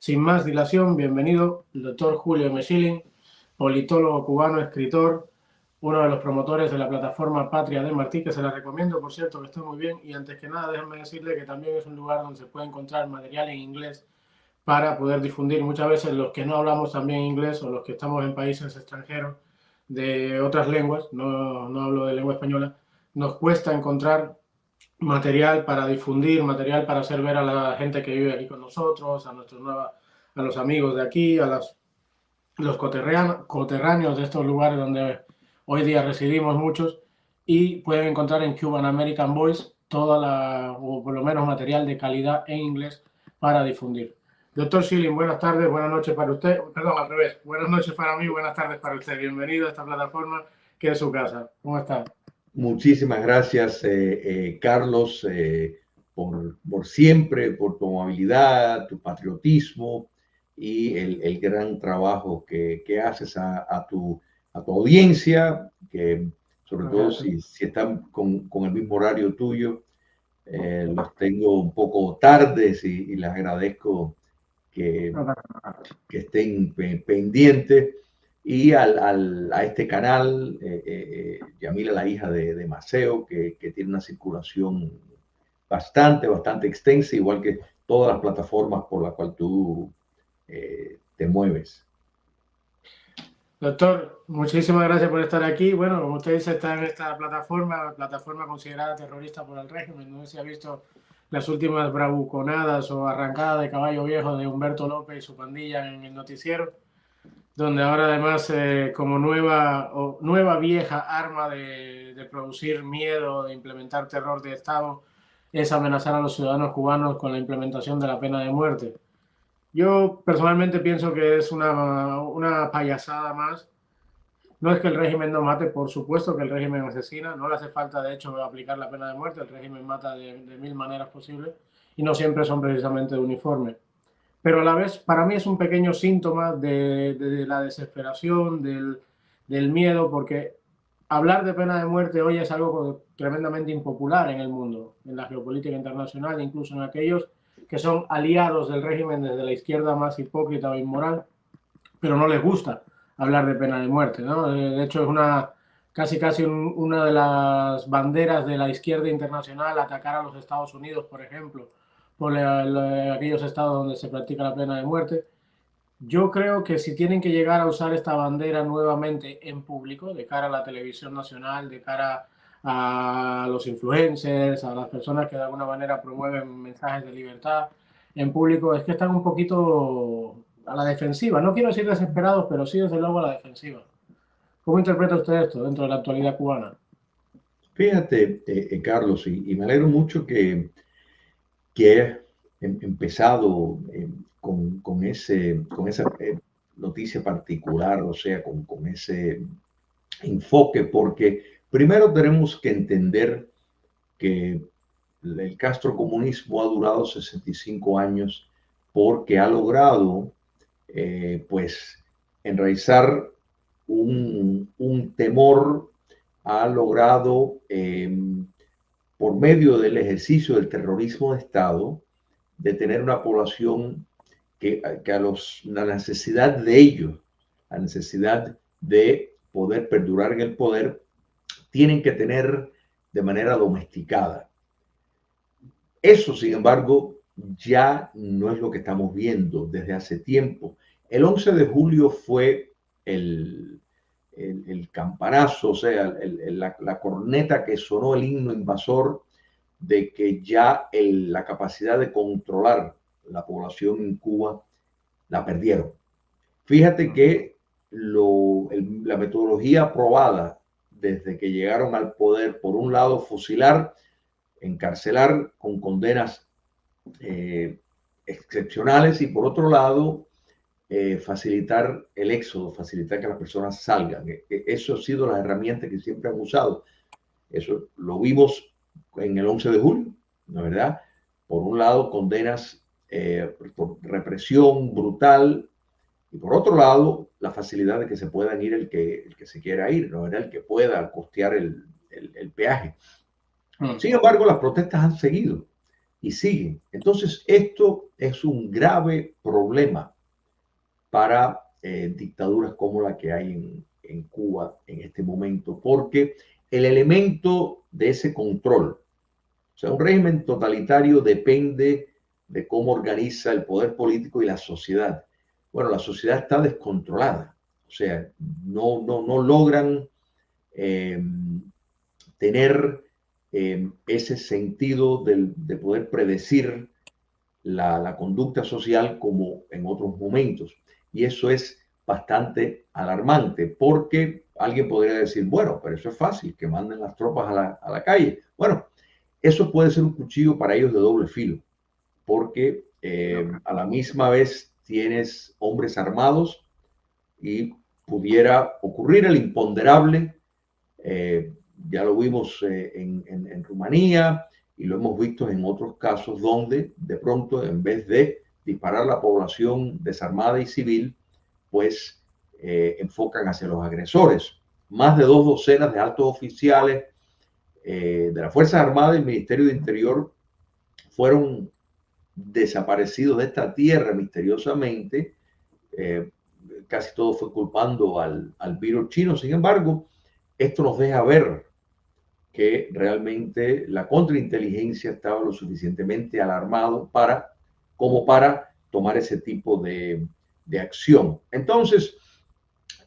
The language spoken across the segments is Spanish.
Sin más dilación, bienvenido el doctor Julio Mechilin, politólogo cubano, escritor, uno de los promotores de la plataforma Patria de Martí, que se la recomiendo, por cierto, que está muy bien. Y antes que nada, déjenme decirle que también es un lugar donde se puede encontrar material en inglés para poder difundir. Muchas veces los que no hablamos también inglés o los que estamos en países extranjeros de otras lenguas, no hablo de lengua española, nos cuesta encontrar material para difundir, material para hacer ver a la gente que vive aquí con nosotros, a los amigos de aquí, los coterráneos de estos lugares donde hoy día residimos muchos, y pueden encontrar en Cuban American Voice o por lo menos material de calidad en inglés para difundir. Doctor Schilling, buenas tardes, buenas noches para usted, perdón, al revés, buenas noches para mí, buenas tardes para usted. Bienvenido a esta plataforma que es su casa. ¿Cómo está? Muchísimas gracias, Carlos, por siempre, por tu amabilidad, tu patriotismo y el gran trabajo que haces a tu audiencia, que sobre todo si están con el mismo horario tuyo, los tengo un poco tardes y les agradezco que, que estén pendientes. Y a este canal, Yamila, la hija de Maceo, que tiene una circulación bastante extensa, igual que todas las plataformas por las cuales tú te mueves. Doctor, muchísimas gracias por estar aquí. Bueno, como usted dice, está en esta plataforma considerada terrorista por el régimen. No sé si ha visto las últimas bravuconadas o arrancadas de caballo viejo de Humberto López y su pandilla en el noticiero, donde ahora además como nueva vieja arma de producir miedo, de implementar terror de Estado, es amenazar a los ciudadanos cubanos con la implementación de la pena de muerte. Yo personalmente pienso que es una payasada más. No es que el régimen no mate, por supuesto que el régimen asesina, no le hace falta de hecho aplicar la pena de muerte, el régimen mata de mil maneras posibles y no siempre son precisamente de uniforme. Pero a la vez, para mí es un pequeño síntoma de la desesperación, del miedo, porque hablar de pena de muerte hoy es algo tremendamente impopular en el mundo, en la geopolítica internacional, incluso en aquellos que son aliados del régimen desde la izquierda más hipócrita o inmoral, pero no les gusta hablar de pena de muerte, ¿no? De hecho, es casi una de las banderas de la izquierda internacional atacar a los Estados Unidos, por ejemplo, por aquellos estados donde se practica la pena de muerte. Yo creo que si tienen que llegar a usar esta bandera nuevamente en público, de cara a la televisión nacional, de cara a los influencers, a las personas que de alguna manera promueven mensajes de libertad en público, es que están un poquito a la defensiva. No quiero decir desesperados, pero sí desde luego a la defensiva. ¿Cómo interpreta usted esto dentro de la actualidad cubana? Fíjate, Carlos, y me alegro mucho que he empezado con esa noticia particular, o sea, con ese enfoque, porque primero tenemos que entender que el castrocomunismo ha durado 65 años porque ha logrado, pues, enraizar un temor, ha logrado, por medio del ejercicio del terrorismo de Estado, de tener una población que la necesidad de ellos, la necesidad de poder perdurar en el poder, tienen que tener de manera domesticada. Eso, sin embargo, ya no es lo que estamos viendo desde hace tiempo. El 11 de julio fue el campanazo, o sea, la corneta que sonó el himno invasor de que ya la capacidad de controlar la población en Cuba la perdieron. Fíjate que la metodología aprobada desde que llegaron al poder, por un lado, fusilar, encarcelar con condenas excepcionales y por otro lado, facilitar el éxodo, facilitar que las personas salgan. Eso ha sido la herramienta que siempre han usado. Eso lo vimos en el 11 de julio, ¿no es verdad? Por un lado, condenas por represión brutal y por otro lado, la facilidad de que se puedan ir el que se quiera ir, ¿no? El que pueda costear el peaje. Sin embargo, las protestas han seguido. y siguen. Entonces, esto es un grave problema para dictaduras como la que hay en Cuba en este momento, porque el elemento de ese control, o sea, un régimen totalitario depende de cómo organiza el poder político y la sociedad. Bueno, la sociedad está descontrolada, o sea, no logran eh, tener ese sentido de poder predecir la conducta social como en otros momentos. Y eso es bastante alarmante, porque alguien podría decir, bueno, pero eso es fácil, que manden las tropas a la calle. Bueno, eso puede ser un cuchillo para ellos de doble filo, porque a la misma vez tienes hombres armados y pudiera ocurrir el imponderable. Ya lo vimos en Rumanía y lo hemos visto en otros casos donde de pronto en vez de disparar a la población desarmada y civil, pues enfocan hacia los agresores. Más de 2 docenas de altos oficiales de las Fuerzas Armadas y el Ministerio de Interior fueron desaparecidos de esta tierra misteriosamente. Casi todo fue culpando al virus chino. Sin embargo, esto nos deja ver que realmente la contrainteligencia estaba lo suficientemente alarmado como para tomar ese tipo de acción. Entonces,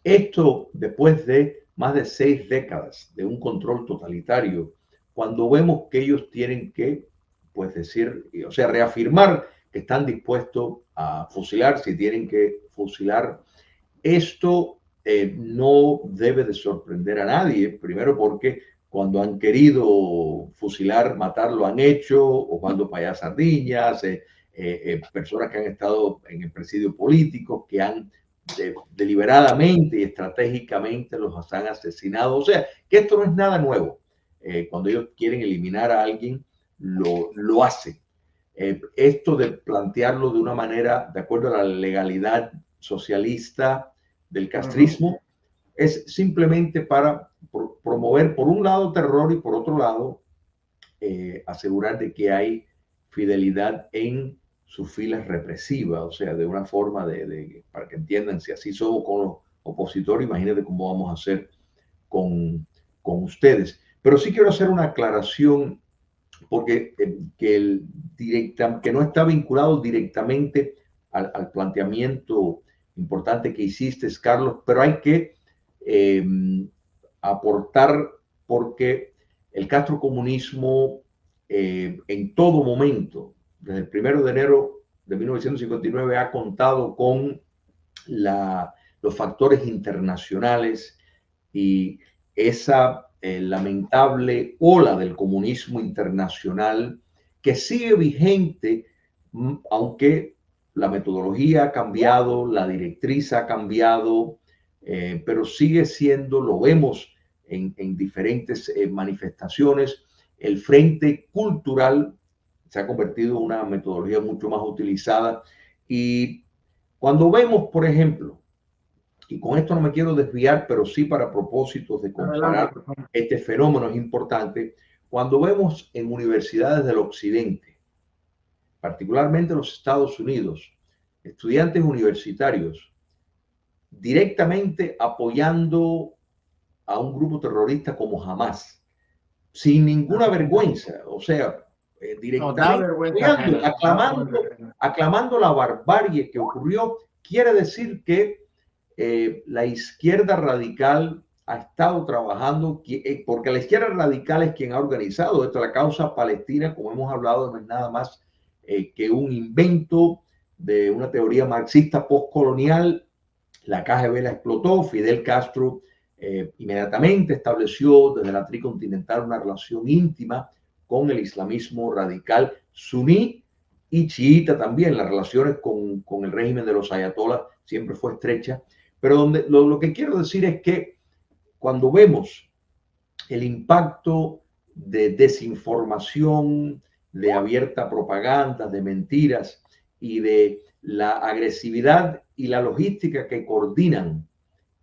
esto después de más de 6 décadas de un control totalitario, cuando vemos que ellos tienen que, pues decir, o sea, reafirmar que están dispuestos a fusilar, si tienen que fusilar, esto no debe de sorprender a nadie, primero porque cuando han querido fusilar, matar, lo han hecho, Osvaldo Payá Sardiñas, personas que han estado en el presidio político, que han deliberadamente y estratégicamente los han asesinado. O sea, que esto no es nada nuevo. Cuando ellos quieren eliminar a alguien, lo hacen. Esto de plantearlo de una manera, de acuerdo a la legalidad socialista del castrismo, es simplemente para promover, por un lado, terror y por otro lado, asegurar de que hay fidelidad en sus filas represivas, o sea, de una forma para que entiendan, si así somos con los opositores, imagínate cómo vamos a hacer con ustedes. Pero sí quiero hacer una aclaración, porque que no está vinculado directamente al planteamiento importante que hiciste, Carlos, pero hay que aportar, porque el castrocomunismo en todo momento, desde el 1 de enero de 1959, ha contado con los factores internacionales y esa lamentable ola del comunismo internacional que sigue vigente, aunque la metodología ha cambiado, la directriz ha cambiado, pero sigue siendo, lo vemos en diferentes manifestaciones, el frente cultural se ha convertido en una metodología mucho más utilizada. Y cuando vemos, por ejemplo, y con esto no me quiero desviar, pero sí para propósitos de comparar este fenómeno es importante, cuando vemos en universidades del occidente, particularmente en los Estados Unidos, estudiantes universitarios directamente apoyando a un grupo terrorista como Hamas, sin ninguna vergüenza, o sea, directamente apoyando, aclamando la barbarie que ocurrió, quiere decir que la izquierda radical ha estado trabajando, porque la izquierda radical es quien ha organizado esto. La causa palestina, como hemos hablado, no es nada más que un invento de una teoría marxista postcolonial. La KGB la explotó. Fidel Castro inmediatamente estableció desde la tricontinental una relación íntima con el islamismo radical suní y chiita también. Las relaciones con el régimen de los ayatolás siempre fue estrecha. Pero lo que quiero decir es que cuando vemos el impacto de desinformación, de abierta propaganda, de mentiras y de la agresividad y la logística que coordinan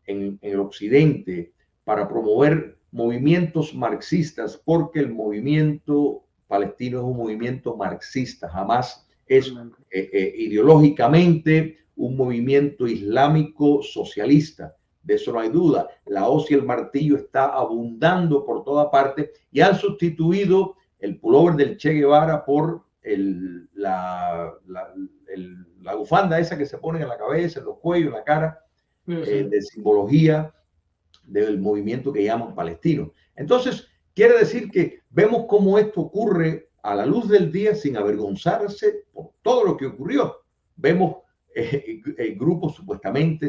en el occidente para promover movimientos marxistas, porque el movimiento palestino es un movimiento marxista, jamás es ideológicamente un movimiento islámico socialista. De eso no hay duda. La hoz y el martillo está abundando por toda parte y han sustituido el pullover del Che Guevara por la bufanda esa que se pone en la cabeza, en los cuellos, en la cara, de simbología del movimiento que llaman palestino. Entonces, quiere decir que vemos cómo esto ocurre a la luz del día sin avergonzarse por todo lo que ocurrió. Vemos grupos supuestamente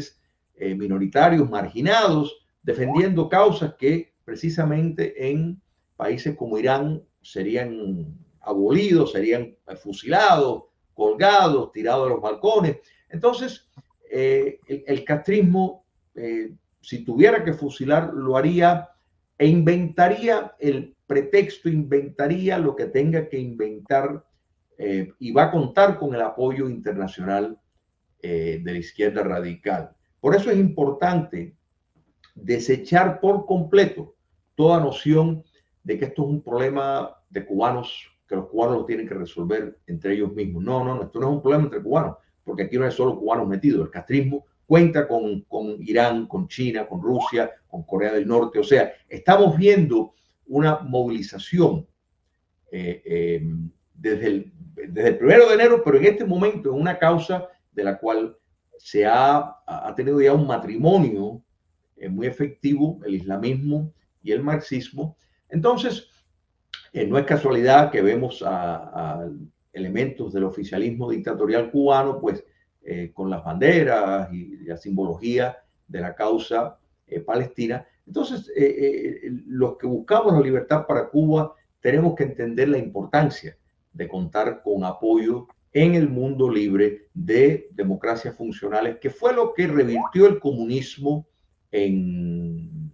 minoritarios, marginados, defendiendo causas que precisamente en países como Irán serían abolidos, serían fusilados, colgados, tirados de los balcones. Entonces, el castrismo, si tuviera que fusilar, lo haría e inventaría el pretexto, inventaría lo que tenga que inventar y va a contar con el apoyo internacional de la izquierda radical. Por eso es importante desechar por completo toda noción de que esto es un problema de cubanos, que los cubanos lo tienen que resolver entre ellos mismos. No, no, esto no es un problema entre cubanos, porque aquí no hay solo cubanos metidos. El castrismo cuenta con Irán, con China, con Rusia, con Corea del Norte. O sea, estamos viendo una movilización desde el 1 de enero, pero en este momento en una causa de la cual se ha tenido ya un matrimonio muy efectivo, el islamismo y el marxismo. Entonces, no es casualidad que vemos a elementos del oficialismo dictatorial cubano, pues con las banderas y la simbología de la causa palestina. Entonces, los que buscamos la libertad para Cuba tenemos que entender la importancia de contar con apoyo en el mundo libre de democracias funcionales, que fue lo que revirtió el comunismo en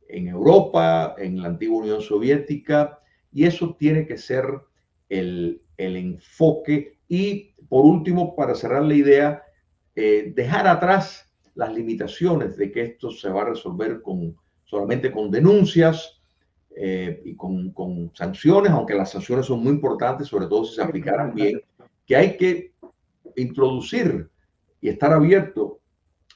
Europa, en la antigua Unión Soviética, y eso tiene que ser el enfoque. Y por último, para cerrar la idea, dejar atrás las limitaciones de que esto se va a resolver solamente con denuncias y con sanciones, aunque las sanciones son muy importantes, sobre todo si se aplicaran bien, que hay que introducir y estar abierto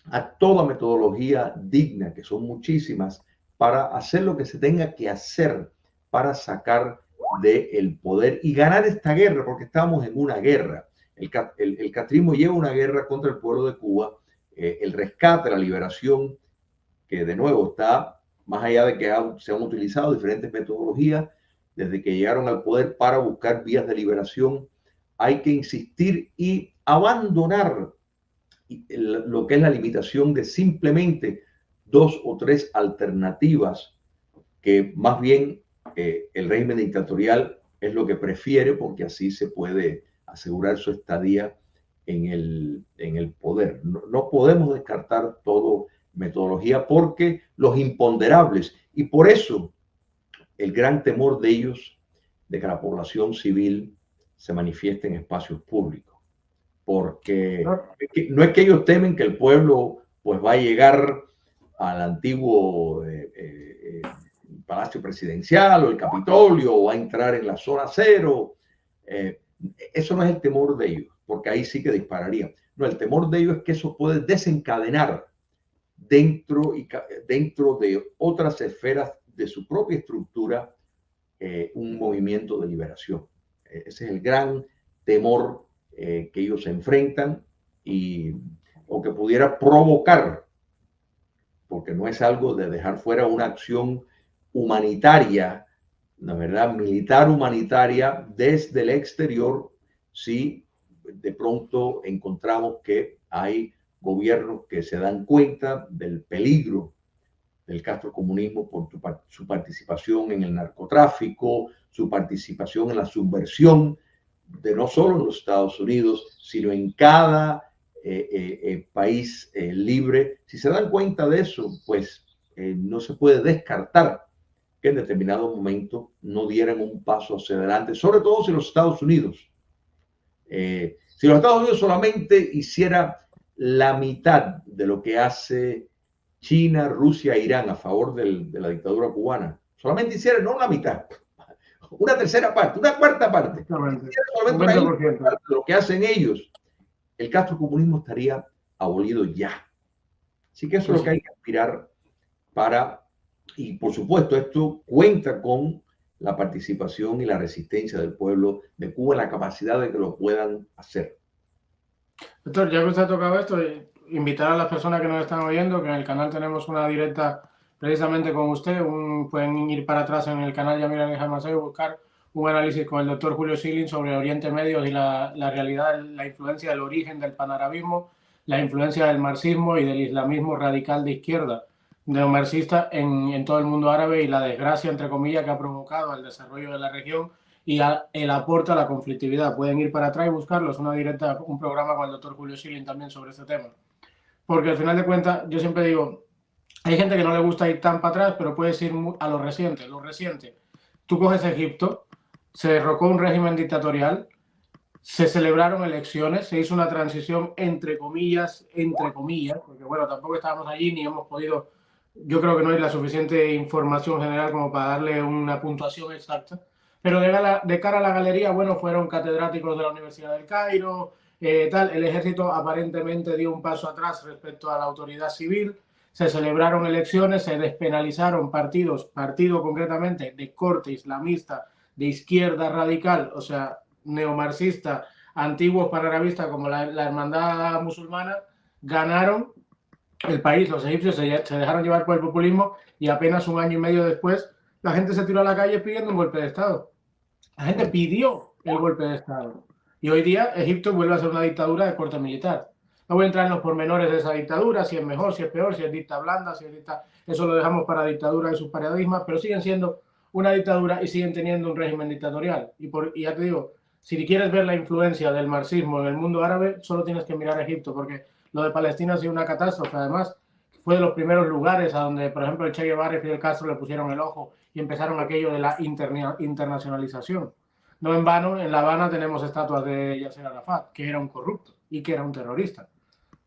a toda metodología digna, que son muchísimas, para hacer lo que se tenga que hacer para sacar del poder y ganar esta guerra, porque estamos en una guerra. El castrismo lleva una guerra contra el pueblo de Cuba, el rescate, la liberación, que de nuevo está más allá de que se han utilizado diferentes metodologías desde que llegaron al poder para buscar vías de liberación. Hay que insistir y abandonar lo que es la limitación de simplemente 2 o 3 alternativas, que más bien el régimen dictatorial es lo que prefiere, porque así se puede asegurar su estadía en el poder. No podemos descartar todo metodología, porque los imponderables, y por eso el gran temor de ellos de que la población civil se manifieste en espacios públicos, porque no es que ellos temen que el pueblo pues va a llegar al antiguo Palacio Presidencial o el Capitolio, o va a entrar en la zona cero. Eso no es el temor de ellos, porque ahí sí que dispararían. No, el temor de ellos es que eso puede desencadenar dentro de otras esferas de su propia estructura un movimiento de liberación. Ese es el gran temor que ellos se enfrentan, o que pudiera provocar, porque no es algo de dejar fuera una acción humanitaria, la verdad, militar humanitaria desde el exterior, si de pronto encontramos que hay gobiernos que se dan cuenta del peligro del castrocomunismo por su participación en el narcotráfico, su participación en la subversión de no solo en los Estados Unidos, sino en cada país libre. Si se dan cuenta de eso, pues no se puede descartar que en determinado momento no dieran un paso hacia adelante, sobre todo si los Estados Unidos solamente hiciera la mitad de lo que hace China, Rusia e Irán a favor de la dictadura cubana. Solamente hiciera, no la mitad, una tercera parte, una cuarta parte, Exactamente. Un solamente una 20%. parte de lo que hacen ellos, el castrocomunismo estaría abolido ya. Así que eso es lo que hay que aspirar para, y por supuesto, esto cuenta con la participación y la resistencia del pueblo de Cuba, la capacidad de que lo puedan hacer. Doctor, ya que usted ha tocado esto, invitar a las personas que nos están oyendo, que en el canal tenemos una directa precisamente con usted, pueden ir para atrás en el canal Yamil Alexandre Maceo y buscar un análisis con el doctor Julio Schilling sobre Oriente Medio y la realidad, la influencia del origen del panarabismo, la influencia del marxismo y del islamismo radical de izquierda neomarxista en todo el mundo árabe y la desgracia, entre comillas, que ha provocado el desarrollo de la región y el aporte a la conflictividad. Pueden ir para atrás y buscarlo. Es una directa, un programa con el doctor Julio Schilling también sobre este tema. Porque al final de cuentas, yo siempre digo, hay gente que no le gusta ir tan para atrás, pero puedes ir a lo reciente. Lo reciente, tú coges Egipto, se derrocó un régimen dictatorial, se celebraron elecciones, se hizo una transición entre comillas, porque bueno, tampoco estábamos allí ni hemos podido, yo creo que no hay la suficiente información general como para darle una puntuación exacta, pero de cara a la galería, bueno, fueron catedráticos de la Universidad del Cairo, el ejército aparentemente dio un paso atrás respecto a la autoridad civil, se celebraron elecciones, se despenalizaron partido concretamente de corte islamista, de izquierda radical, o sea, neomarxista, antiguos panarabistas como la hermandad musulmana, ganaron el país. Los egipcios se dejaron llevar por el populismo y apenas un año y medio después la gente se tiró a la calle pidiendo un golpe de Estado. La gente pidió el golpe de Estado. Y hoy día Egipto vuelve a ser una dictadura de corte militar. No voy a entrar en los pormenores de esa dictadura, si es mejor, si es peor, si es dicta blanda, si es dicta... Eso lo dejamos para dictadura y sus paradigmas, pero siguen siendo una dictadura y siguen teniendo un régimen dictatorial. Y ya te digo, si quieres ver la influencia del marxismo en el mundo árabe, solo tienes que mirar Egipto, porque lo de Palestina ha sido una catástrofe. Además, fue de los primeros lugares a donde, por ejemplo, el Che Guevara y Fidel Castro le pusieron el ojo y empezaron aquello de la internacionalización. No en vano, en La Habana tenemos estatuas de Yasser Arafat, que era un corrupto y que era un terrorista.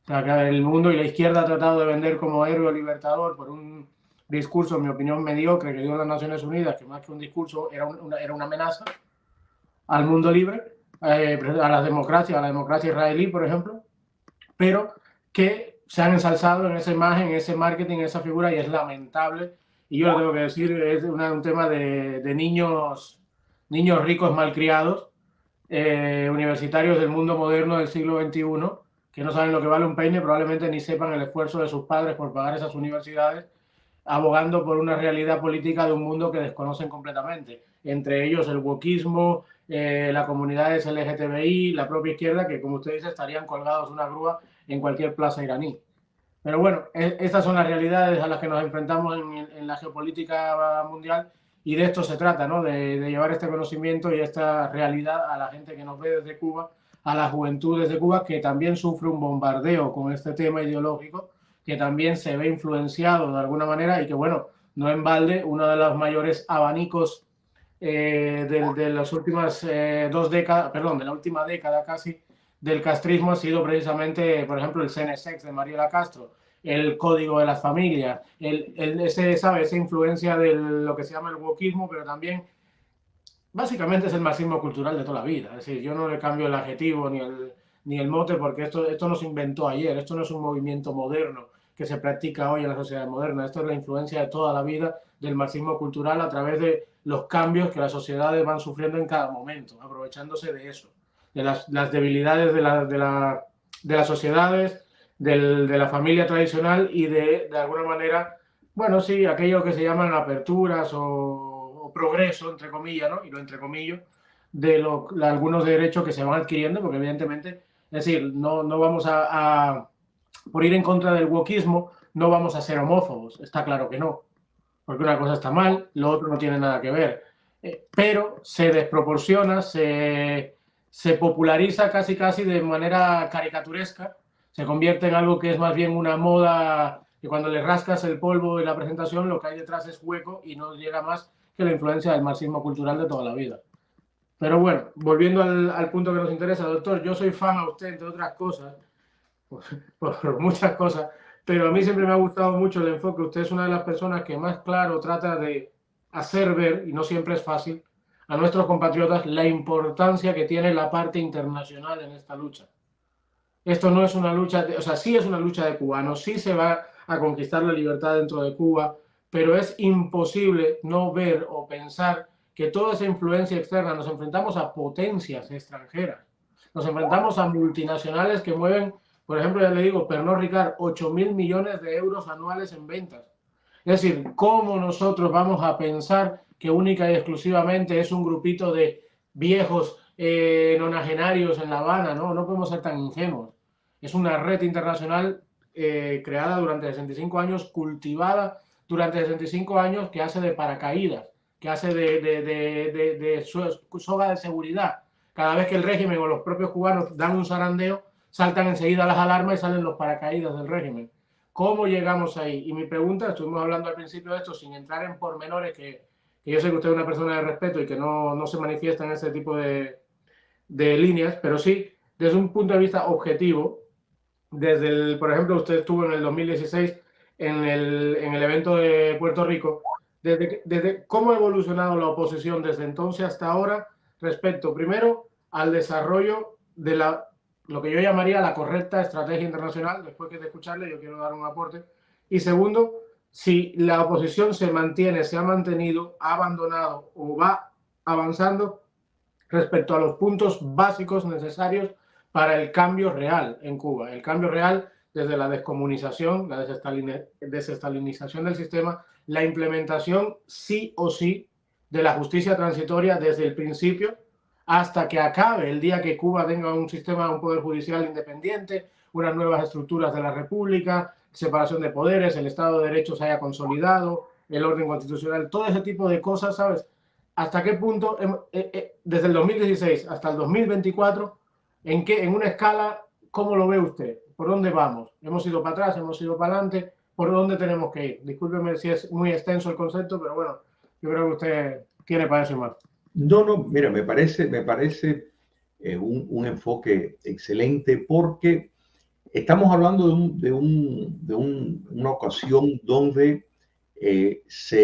O sea, que el mundo y la izquierda ha tratado de vender como héroe libertador por un discurso, en mi opinión, mediocre que dio en las Naciones Unidas, que más que un discurso era una amenaza al mundo libre, a la democracia israelí, por ejemplo, pero que se han ensalzado en esa imagen, en ese marketing, en esa figura, y es lamentable. Y yo lo tengo que decir, es un tema de niños ricos malcriados, universitarios del mundo moderno del siglo XXI, que no saben lo que vale un peine, probablemente ni sepan el esfuerzo de sus padres por pagar esas universidades, abogando por una realidad política de un mundo que desconocen completamente. Entre ellos el wokismo, las comunidades LGTBI, la propia izquierda, que como usted dice, estarían colgados de una grúa en cualquier plaza iraní. Pero bueno, estas son las realidades a las que nos enfrentamos en la geopolítica mundial y de esto se trata, ¿no? De llevar este conocimiento y esta realidad a la gente que nos ve desde Cuba, a la juventud desde Cuba, que también sufre un bombardeo con este tema ideológico, que también se ve influenciado de alguna manera y que, bueno, no en balde, uno de los mayores abanicos de las últimas 2 décadas, perdón, de la última década casi, del castrismo ha sido precisamente, por ejemplo, el CNSX de Mariela Castro, el código de las familias, esa influencia de lo que se llama el wokismo, pero también básicamente es el marxismo cultural de toda la vida. Es decir, yo no le cambio el adjetivo ni el mote porque esto no se inventó ayer, esto no es un movimiento moderno que se practica hoy en la sociedad moderna, esto es la influencia de toda la vida del marxismo cultural a través de los cambios que las sociedades van sufriendo en cada momento, aprovechándose de eso, de las debilidades de las sociedades, de la familia tradicional y de alguna manera, bueno, sí, aquello que se llaman aperturas o progreso, entre comillas, ¿no? Y lo entre comillas, de algunos derechos que se van adquiriendo, porque evidentemente, es decir, no vamos por ir en contra del wokismo, no vamos a ser homófobos, está claro que no, porque una cosa está mal, lo otro no tiene nada que ver, pero se desproporciona, se populariza casi de manera caricaturesca, se convierte en algo que es más bien una moda que cuando le rascas el polvo y la presentación lo que hay detrás es hueco y no llega más que la influencia del marxismo cultural de toda la vida. Pero bueno, volviendo al punto que nos interesa, doctor, yo soy fan a usted, entre otras cosas, por muchas cosas, pero a mí siempre me ha gustado mucho el enfoque. Usted es una de las personas que más claro trata de hacer ver, y no siempre es fácil, a nuestros compatriotas la importancia que tiene la parte internacional en esta lucha. Esto no es una lucha, o sea, sí es una lucha de cubanos, sí se va a conquistar la libertad dentro de Cuba, pero es imposible no ver o pensar que toda esa influencia externa, nos enfrentamos a potencias extranjeras, nos enfrentamos a multinacionales que mueven, por ejemplo, ya le digo, Pernod Ricard, 8.000 millones de euros anuales en ventas. Es decir, ¿cómo nosotros vamos a pensar que única y exclusivamente es un grupito de viejos nonagenarios en La Habana? No, no podemos ser tan ingenuos. Es una red internacional creada durante 65 años, cultivada durante 65 años, que hace de paracaídas, que hace de soga de seguridad. Cada vez que el régimen o los propios cubanos dan un zarandeo, saltan enseguida las alarmas y salen los paracaídas del régimen. ¿Cómo llegamos ahí? Y mi pregunta, estuvimos hablando al principio de esto sin entrar en pormenores, que yo sé que usted es una persona de respeto y que no se manifiesta en ese tipo de líneas, pero sí, desde un punto de vista objetivo, por ejemplo, usted estuvo en el 2016 en el evento de Puerto Rico, desde cómo ha evolucionado la oposición desde entonces hasta ahora respecto, primero, al desarrollo de lo que yo llamaría la correcta estrategia internacional. Después de escucharle, yo quiero dar un aporte. Y segundo, si la oposición se mantiene, se ha mantenido, ha abandonado o va avanzando respecto a los puntos básicos necesarios para el cambio real en Cuba. El cambio real desde la descomunización, la desestalinización del sistema, la implementación sí o sí de la justicia transitoria desde el principio hasta que acabe el día que Cuba tenga un sistema, un poder judicial independiente, unas nuevas estructuras de la república, separación de poderes, el Estado de Derecho se haya consolidado, el orden constitucional, todo ese tipo de cosas, ¿sabes? ¿Hasta qué punto, desde el 2016 hasta el 2024, en una escala, cómo lo ve usted? ¿Por dónde vamos? ¿Hemos ido para atrás? ¿Hemos ido para adelante? ¿Por dónde tenemos que ir? Discúlpeme si es muy extenso el concepto, pero bueno, yo creo que usted tiene para eso más. No, no, mira, me parece un enfoque excelente porque estamos hablando una ocasión donde es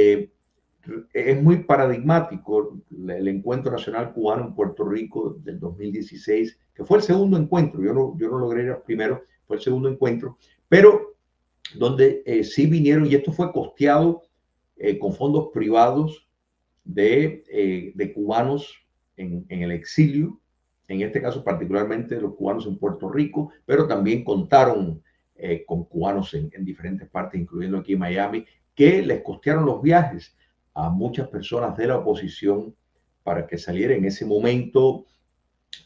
muy paradigmático el Encuentro Nacional Cubano en Puerto Rico del 2016, que fue el segundo encuentro. Yo no logré ir al primero, fue el segundo encuentro, pero donde sí vinieron, y esto fue costeado con fondos privados de cubanos en el exilio, en este caso particularmente los cubanos en Puerto Rico, pero también contaron con cubanos en diferentes partes, incluyendo aquí en Miami, que les costearon los viajes a muchas personas de la oposición para que saliera. En ese momento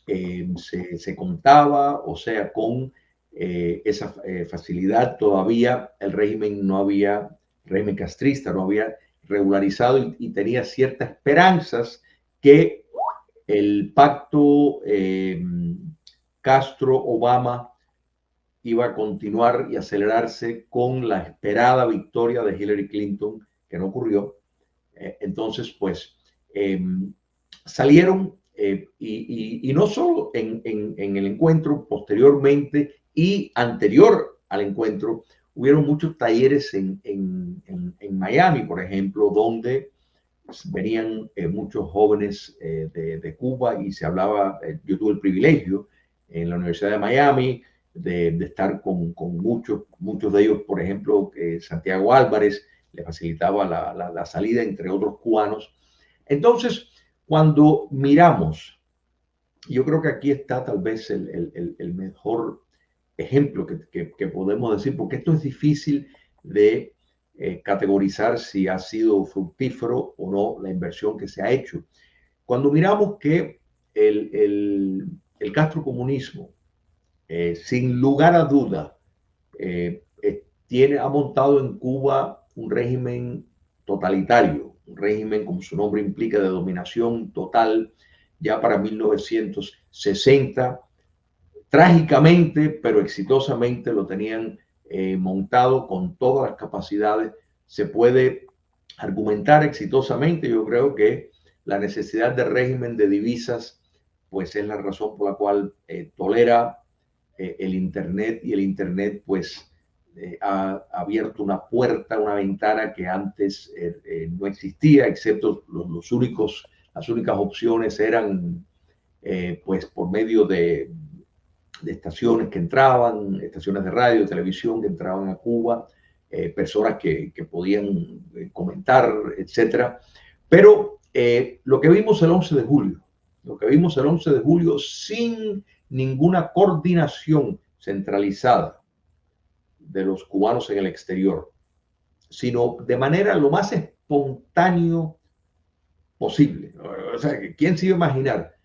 se contaba, o sea, con esa facilidad. Todavía el régimen régimen castrista no había regularizado y tenía ciertas esperanzas que el pacto Castro-Obama iba a continuar y acelerarse con la esperada victoria de Hillary Clinton, que no ocurrió. Entonces, pues, salieron y no solo en el encuentro, posteriormente y anterior al encuentro, hubieron muchos talleres en Miami, por ejemplo, donde venían muchos jóvenes de Cuba y se hablaba, yo tuve el privilegio en la Universidad de Miami de estar con muchos de ellos, por ejemplo, Santiago Álvarez le facilitaba la salida, entre otros cubanos. Entonces, cuando miramos, yo creo que aquí está tal vez el mejor ejemplo que podemos decir, porque esto es difícil de categorizar si ha sido fructífero o no la inversión que se ha hecho. Cuando miramos que el castrocomunismo, sin lugar a duda, ha montado en Cuba un régimen totalitario, un régimen, como su nombre implica, de dominación total, ya para 1960. Trágicamente, pero exitosamente lo tenían montado con todas las capacidades. Se puede argumentar exitosamente. Yo creo que la necesidad de régimen de divisas, pues es la razón por la cual tolera el Internet, y el Internet, pues, ha abierto una puerta, una ventana que antes no existía, excepto las únicas opciones eran pues por medio de estaciones que entraban, estaciones de radio, de televisión que entraban a Cuba, personas que podían comentar, etcétera. Pero lo que vimos el 11 de julio, lo que vimos el 11 de julio sin ninguna coordinación centralizada de los cubanos en el exterior, sino de manera lo más espontáneo posible. O sea, ¿quién se iba a imaginar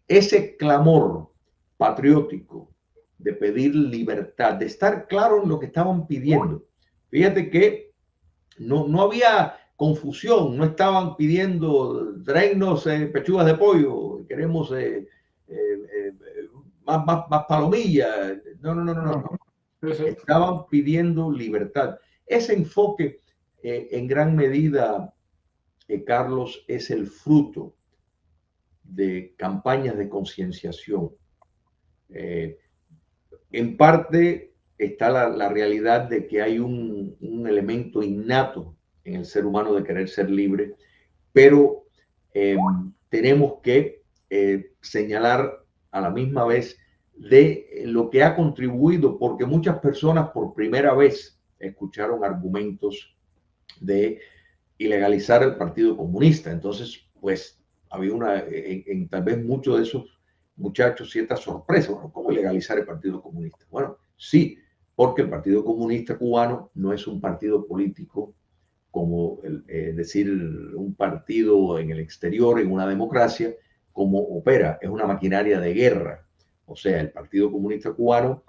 ese clamor patriótico de pedir libertad, de estar claro en lo que estaban pidiendo? Fíjate que no había confusión, no estaban pidiendo tráenos pechugas de pollo, queremos más palomillas. No. Estaban pidiendo libertad. Ese enfoque, en gran medida, Carlos, es el fruto de campañas de concienciación. En parte está la realidad de que hay un elemento innato en el ser humano de querer ser libre, pero tenemos que señalar a la misma vez de lo que ha contribuido, porque muchas personas por primera vez escucharon argumentos de ilegalizar el Partido Comunista. Entonces, pues había tal vez muchos de esos muchachos cierta sorpresa. Bueno, ¿cómo legalizar el Partido Comunista? Bueno, sí, porque el Partido Comunista cubano no es un partido político como decir un partido en el exterior, en una democracia, como opera, es una maquinaria de guerra. O sea, el Partido Comunista cubano,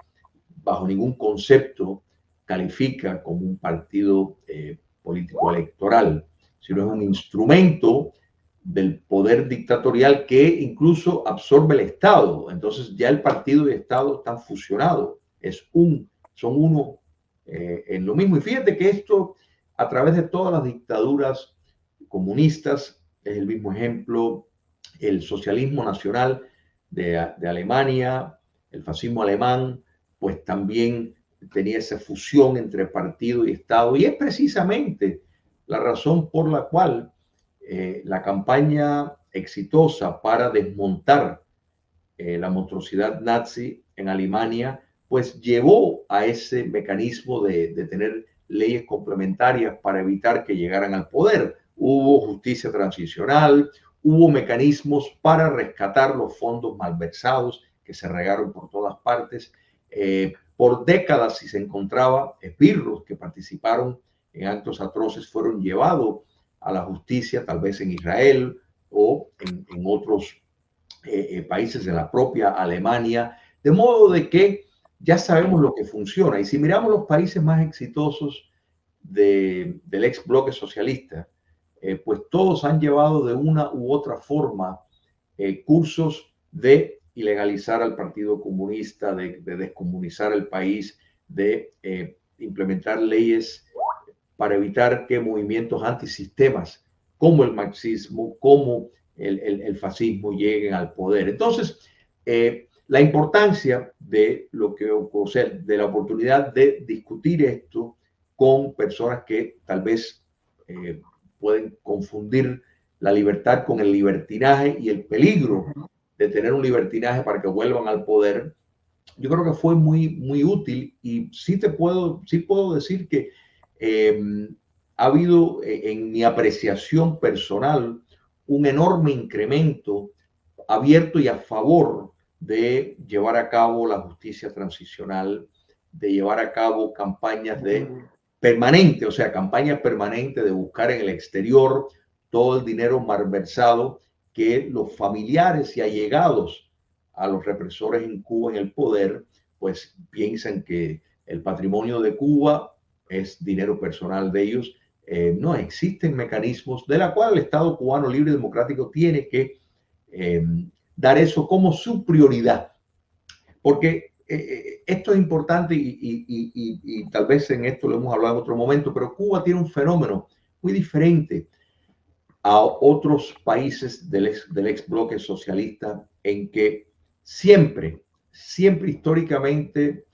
bajo ningún concepto, califica como un partido político electoral, sino es un instrumento del poder dictatorial que incluso absorbe el Estado. Entonces ya el partido y el Estado están fusionados, son uno en lo mismo. Y fíjate que esto, a través de todas las dictaduras comunistas, es el mismo ejemplo. El socialismo nacional de Alemania, el fascismo alemán, pues también tenía esa fusión entre partido y Estado, y es precisamente la razón por la cual la campaña exitosa para desmontar la monstruosidad nazi en Alemania, pues llevó a ese mecanismo de tener leyes complementarias para evitar que llegaran al poder. Hubo justicia transicional, hubo mecanismos para rescatar los fondos malversados que se regaron por todas partes. Por décadas, si se encontraba esbirros que participaron en actos atroces, fueron llevados a la justicia, tal vez en Israel o en otros países de la propia Alemania, de modo de que ya sabemos lo que funciona. Y si miramos los países más exitosos del ex bloque socialista, pues todos han llevado de una u otra forma cursos de ilegalizar al Partido Comunista, de descomunizar el país, de implementar leyes para evitar que movimientos antisistemas como el marxismo, como el fascismo lleguen al poder. Entonces, la importancia de lo que, o sea, de la oportunidad de discutir esto con personas que tal vez pueden confundir la libertad con el libertinaje y el peligro de tener un libertinaje para que vuelvan al poder, yo creo que fue muy útil. Y sí puedo decir que ha habido en mi apreciación personal un enorme incremento abierto y a favor de llevar a cabo la justicia transicional, de llevar a cabo campañas permanentes, o sea, campañas permanentes de buscar en el exterior todo el dinero malversado que los familiares y allegados a los represores en Cuba, en el poder, pues piensan que el patrimonio de Cuba es dinero personal de ellos. No existen mecanismos de la cual el Estado cubano libre y democrático tiene que dar eso como su prioridad, porque esto es importante y tal vez en esto lo hemos hablado en otro momento, pero Cuba tiene un fenómeno muy diferente a otros países del ex bloque socialista, en que siempre históricamente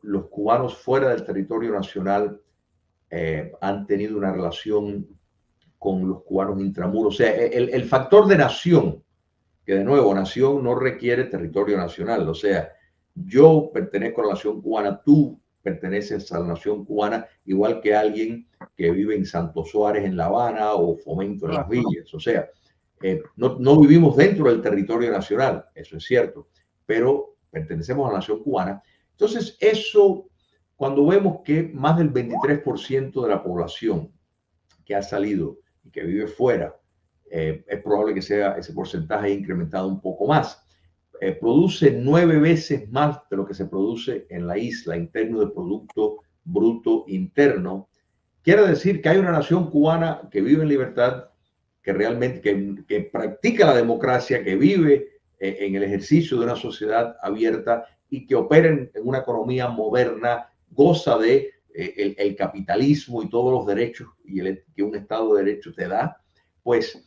los cubanos fuera del territorio nacional han tenido una relación con los cubanos intramuros. O sea, el factor de nación, que de nuevo, nación no requiere territorio nacional. O sea, yo pertenezco a la nación cubana, tú perteneces a la nación cubana, igual que alguien que vive en Santo Suárez, en La Habana, o Fomento en Las Villas. O sea, no vivimos dentro del territorio nacional, eso es cierto, pero pertenecemos a la nación cubana. Entonces, eso, cuando vemos que más del 23% de la población que ha salido y que vive fuera, es probable que sea ese porcentaje incrementado un poco más. Produce 9 veces más de lo que se produce en la isla en términos de Producto Bruto Interno. Quiere decir que hay una nación cubana que vive en libertad, que realmente que practica la democracia, que vive en el ejercicio de una sociedad abierta y que opera en una economía moderna, goza de el capitalismo y todos los derechos que un Estado de Derecho te da, pues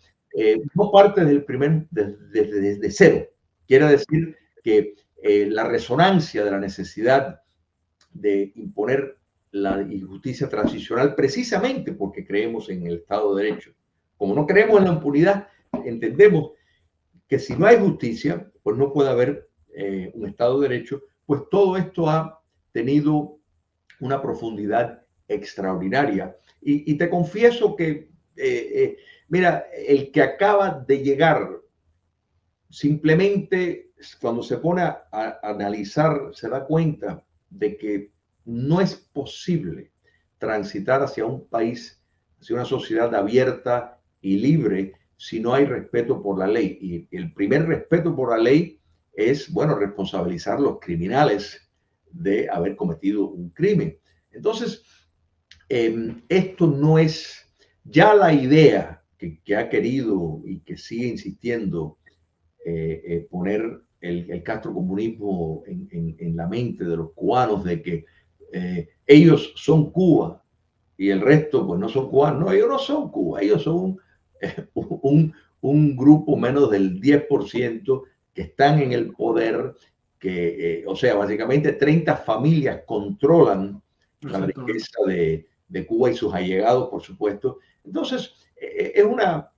no parte desde cero. Quiere decir que la resonancia de la necesidad de imponer la injusticia transicional, precisamente porque creemos en el Estado de Derecho. Como no creemos en la impunidad, entendemos que si no hay justicia, pues no puede haber un Estado de Derecho, pues todo esto ha tenido una profundidad extraordinaria. Y te confieso que, mira, el que acaba de llegar, simplemente cuando se pone a analizar, se da cuenta de que no es posible transitar hacia un país, hacia una sociedad abierta y libre si no hay respeto por la ley. Y el primer respeto por la ley es, bueno, responsabilizar a los criminales de haber cometido un crimen. Entonces, esto no es ya la idea que ha querido y que sigue insistiendo poner el castrocomunismo en la mente de los cubanos, de que ellos son Cuba y el resto pues no son cubanos. No, ellos no son Cuba, ellos son un grupo menos del 10% que están en el poder, que, o sea, básicamente 30 familias controlan la riqueza de Cuba y sus allegados, por supuesto. Entonces, es una,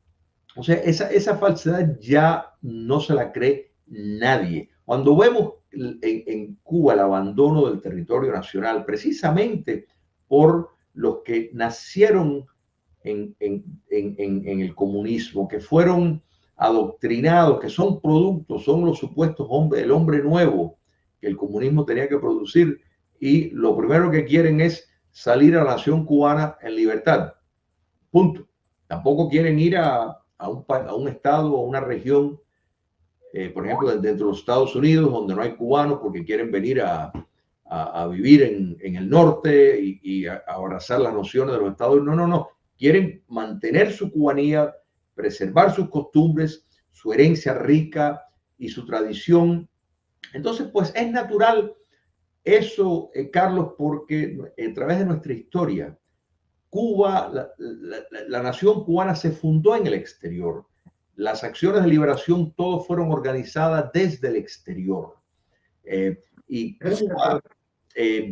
o sea, esa falsedad ya no se la cree nadie. Cuando vemos en Cuba el abandono del territorio nacional, precisamente por los que nacieron en el comunismo, que fueron adoctrinados, que son productos, son los supuestos hombres, el hombre nuevo que el comunismo tenía que producir, y lo primero que quieren es salir a la nación cubana en libertad. Punto. Tampoco quieren ir a un estado o una región, por ejemplo, dentro de los Estados Unidos, donde no hay cubanos, porque quieren venir a vivir en el norte y a abrazar las nociones de los Estados Unidos. No, no, no. Quieren mantener su cubanía, preservar sus costumbres, su herencia rica y su tradición. Entonces, pues es natural eso, Carlos, porque a través de nuestra historia, Cuba, la nación cubana se fundó en el exterior. Las acciones de liberación, todas fueron organizadas desde el exterior. Y Cuba,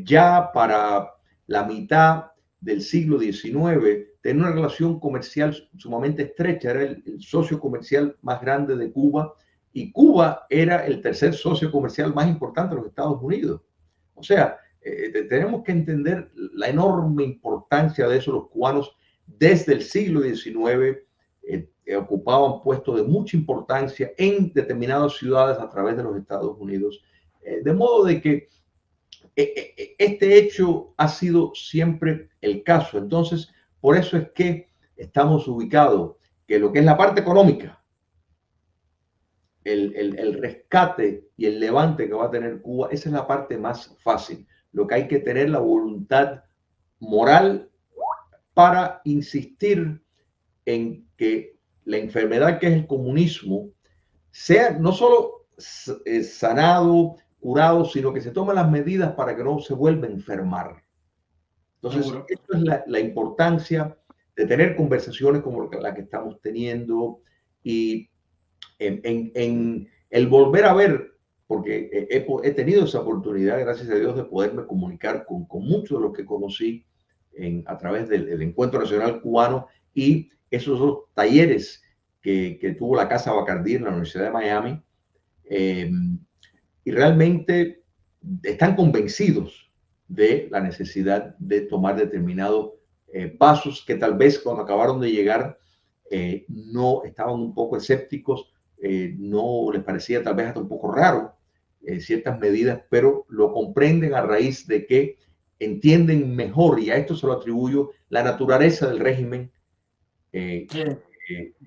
ya para la mitad del siglo XIX, tenía una relación comercial sumamente estrecha. Era el socio comercial más grande de Cuba, y Cuba era el tercer socio comercial más importante de los Estados Unidos. O sea, tenemos que entender la enorme importancia de eso. Los cubanos desde el siglo XIX ocupaban puestos de mucha importancia en determinadas ciudades a través de los Estados Unidos. De modo de que este hecho ha sido siempre el caso. Entonces, por eso es que estamos ubicados, que lo que es la parte económica, el rescate y el levante que va a tener Cuba, esa es la parte más fácil. Lo que hay que tener la voluntad moral para insistir en que la enfermedad que es el comunismo sea no solo sanado, curado, sino que se tomen las medidas para que no se vuelva a enfermar. Entonces, esto es la importancia de tener conversaciones como la que estamos teniendo, y en el volver a ver, porque he tenido esa oportunidad, gracias a Dios, de poderme comunicar con muchos de los que conocí a través del Encuentro Nacional Cubano, y esos dos talleres que tuvo la Casa Bacardí en la Universidad de Miami, y realmente están convencidos de la necesidad de tomar determinados pasos que tal vez cuando acabaron de llegar no estaban un poco escépticos, no les parecía tal vez hasta un poco raro ciertas medidas, pero lo comprenden a raíz de que entienden mejor, y a esto se lo atribuyo, la naturaleza del régimen que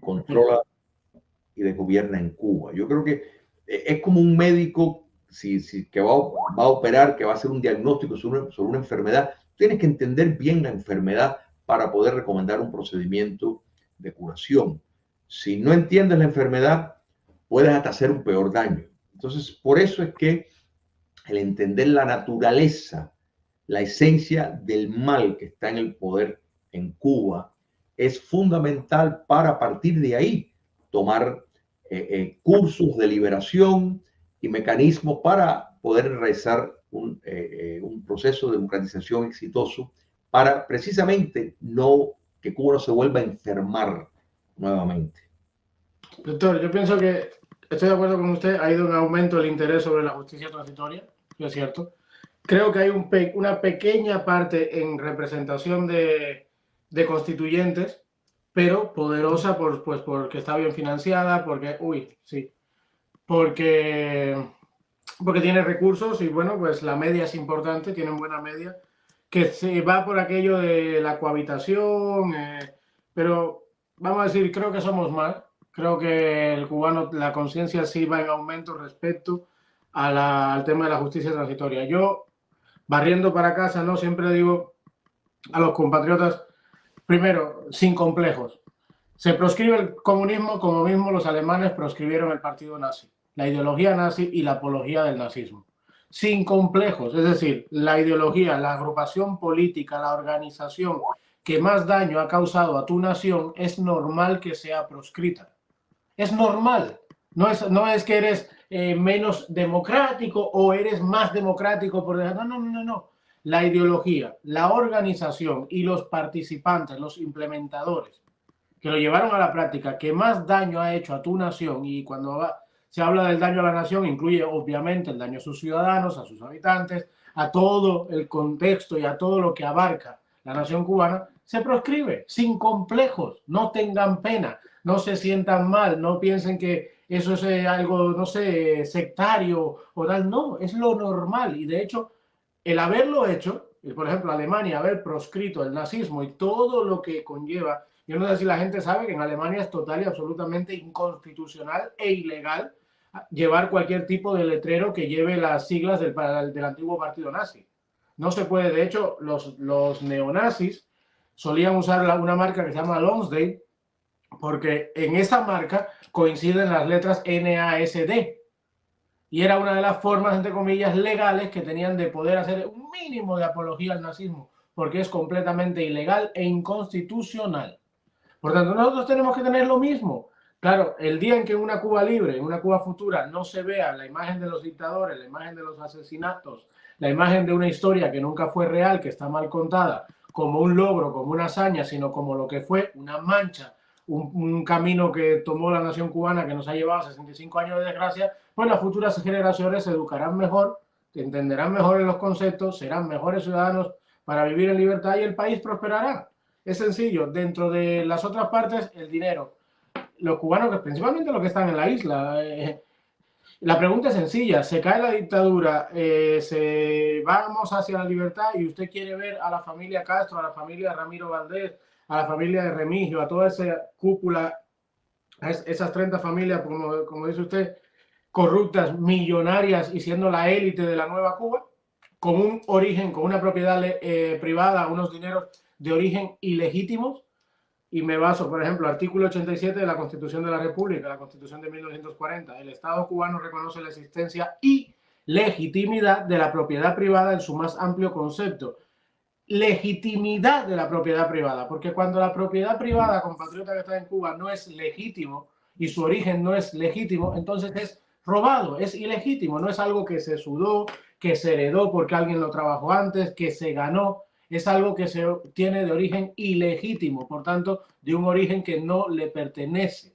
controla y desgobierna en Cuba. Yo creo que es como un médico que va a operar, que va a hacer un diagnóstico sobre una enfermedad. Tienes que entender bien la enfermedad para poder recomendar un procedimiento de curación. Si no entiendes la enfermedad, puedes hasta hacer un peor daño. Entonces, por eso es que el entender la naturaleza, la esencia del mal que está en el poder en Cuba, es fundamental para partir de ahí tomar cursos de liberación y mecanismos para poder realizar un proceso de democratización exitoso para precisamente no que Cuba no se vuelva a enfermar nuevamente. Doctor, yo pienso que estoy de acuerdo con usted, ha ido en aumento el interés sobre la justicia transitoria, es cierto. Creo que hay una pequeña parte en representación de constituyentes, pero poderosa pues porque está bien financiada, porque, porque tiene recursos y bueno, pues la media es importante, tienen buena media, que se va por aquello de la cohabitación, pero vamos a decir, creo que somos más. Creo que el cubano, la conciencia sí va en aumento respecto al tema de la justicia transitoria. Yo, barriendo para casa, ¿no? Siempre digo a los compatriotas, primero, sin complejos. Se proscribe el comunismo como mismo los alemanes proscribieron el partido nazi, la ideología nazi y la apología del nazismo. Sin complejos, es decir, la ideología, la agrupación política, la organización que más daño ha causado a tu nación es normal que sea proscrita. Es normal. No es que eres menos democrático o eres más democrático por dejar. No. La ideología, la organización y los participantes, los implementadores que lo llevaron a la práctica, que más daño ha hecho a tu nación, y cuando se habla del daño a la nación, incluye obviamente el daño a sus ciudadanos, a sus habitantes, a todo el contexto y a todo lo que abarca la nación cubana, se proscribe sin complejos, no tengan pena, no se sientan mal, no piensen que eso es algo, no sé, sectario o tal, no, es lo normal. Y de hecho, el haberlo hecho, por ejemplo, Alemania haber proscrito el nazismo y todo lo que conlleva. Yo no sé si la gente sabe que en Alemania es total y absolutamente inconstitucional e ilegal llevar cualquier tipo de letrero que lleve las siglas del antiguo partido nazi. No se puede. De hecho, los neonazis solían usar una marca que se llama Lonsdale, porque en esa marca coinciden las letras NASD. Y era una de las formas, entre comillas, legales que tenían de poder hacer un mínimo de apología al nazismo, porque es completamente ilegal e inconstitucional. Por tanto, nosotros tenemos que tener lo mismo. Claro, el día en que en una Cuba libre, en una Cuba futura, no se vea la imagen de los dictadores, la imagen de los asesinatos, la imagen de una historia que nunca fue real, que está mal contada, como un logro, como una hazaña, sino como lo que fue una mancha, un camino que tomó la nación cubana que nos ha llevado a 65 años de desgracia, pues las futuras generaciones se educarán mejor, entenderán mejor en los conceptos, serán mejores ciudadanos para vivir en libertad y el país prosperará. Es sencillo, dentro de las otras partes, el dinero. Los cubanos, que principalmente los que están en la isla, la pregunta es sencilla, se cae la dictadura, vamos hacia la libertad y usted quiere ver a la familia Castro, a la familia Ramiro Valdés, a la familia de Remigio, a toda esa cúpula, a esas 30 familias, como dice usted, corruptas, millonarias y siendo la élite de la nueva Cuba, con un origen, con una propiedad privada, unos dineros de origen ilegítimos. Y me baso, por ejemplo, artículo 87 de la Constitución de la República, la Constitución de 1940. El Estado cubano reconoce la existencia y legitimidad de la propiedad privada en su más amplio concepto. Legitimidad de la propiedad privada, porque cuando la propiedad privada, compatriota que está en Cuba, no es legítimo y su origen no es legítimo, entonces es robado, es ilegítimo, no es algo que se sudó, que se heredó porque alguien lo trabajó antes, que se ganó. es algo que se tiene de origen ilegítimo, por tanto, de un origen que no le pertenece,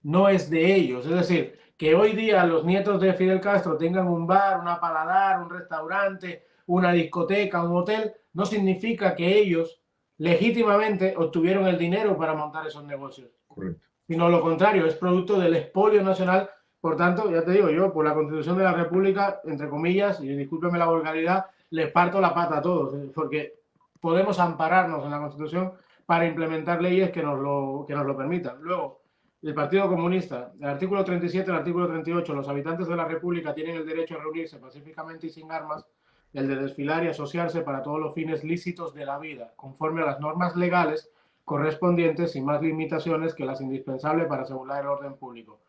no es de ellos. Es decir, que hoy día los nietos de Fidel Castro tengan un bar, una paladar, un restaurante, una discoteca, un hotel, no significa que ellos legítimamente obtuvieron el dinero para montar esos negocios. Correcto. Sino lo contrario, es producto del expolio nacional. Por tanto, ya te digo yo, por la Constitución de la República, entre comillas, y discúlpeme la vulgaridad, les parto la pata a todos, porque podemos ampararnos en la Constitución para implementar leyes que nos lo permitan. Luego, el Partido Comunista, el artículo 37, el artículo 38, los habitantes de la República tienen el derecho a reunirse pacíficamente y sin armas, el de desfilar y asociarse para todos los fines lícitos de la vida, conforme a las normas legales correspondientes sin más limitaciones que las indispensables para asegurar el orden público.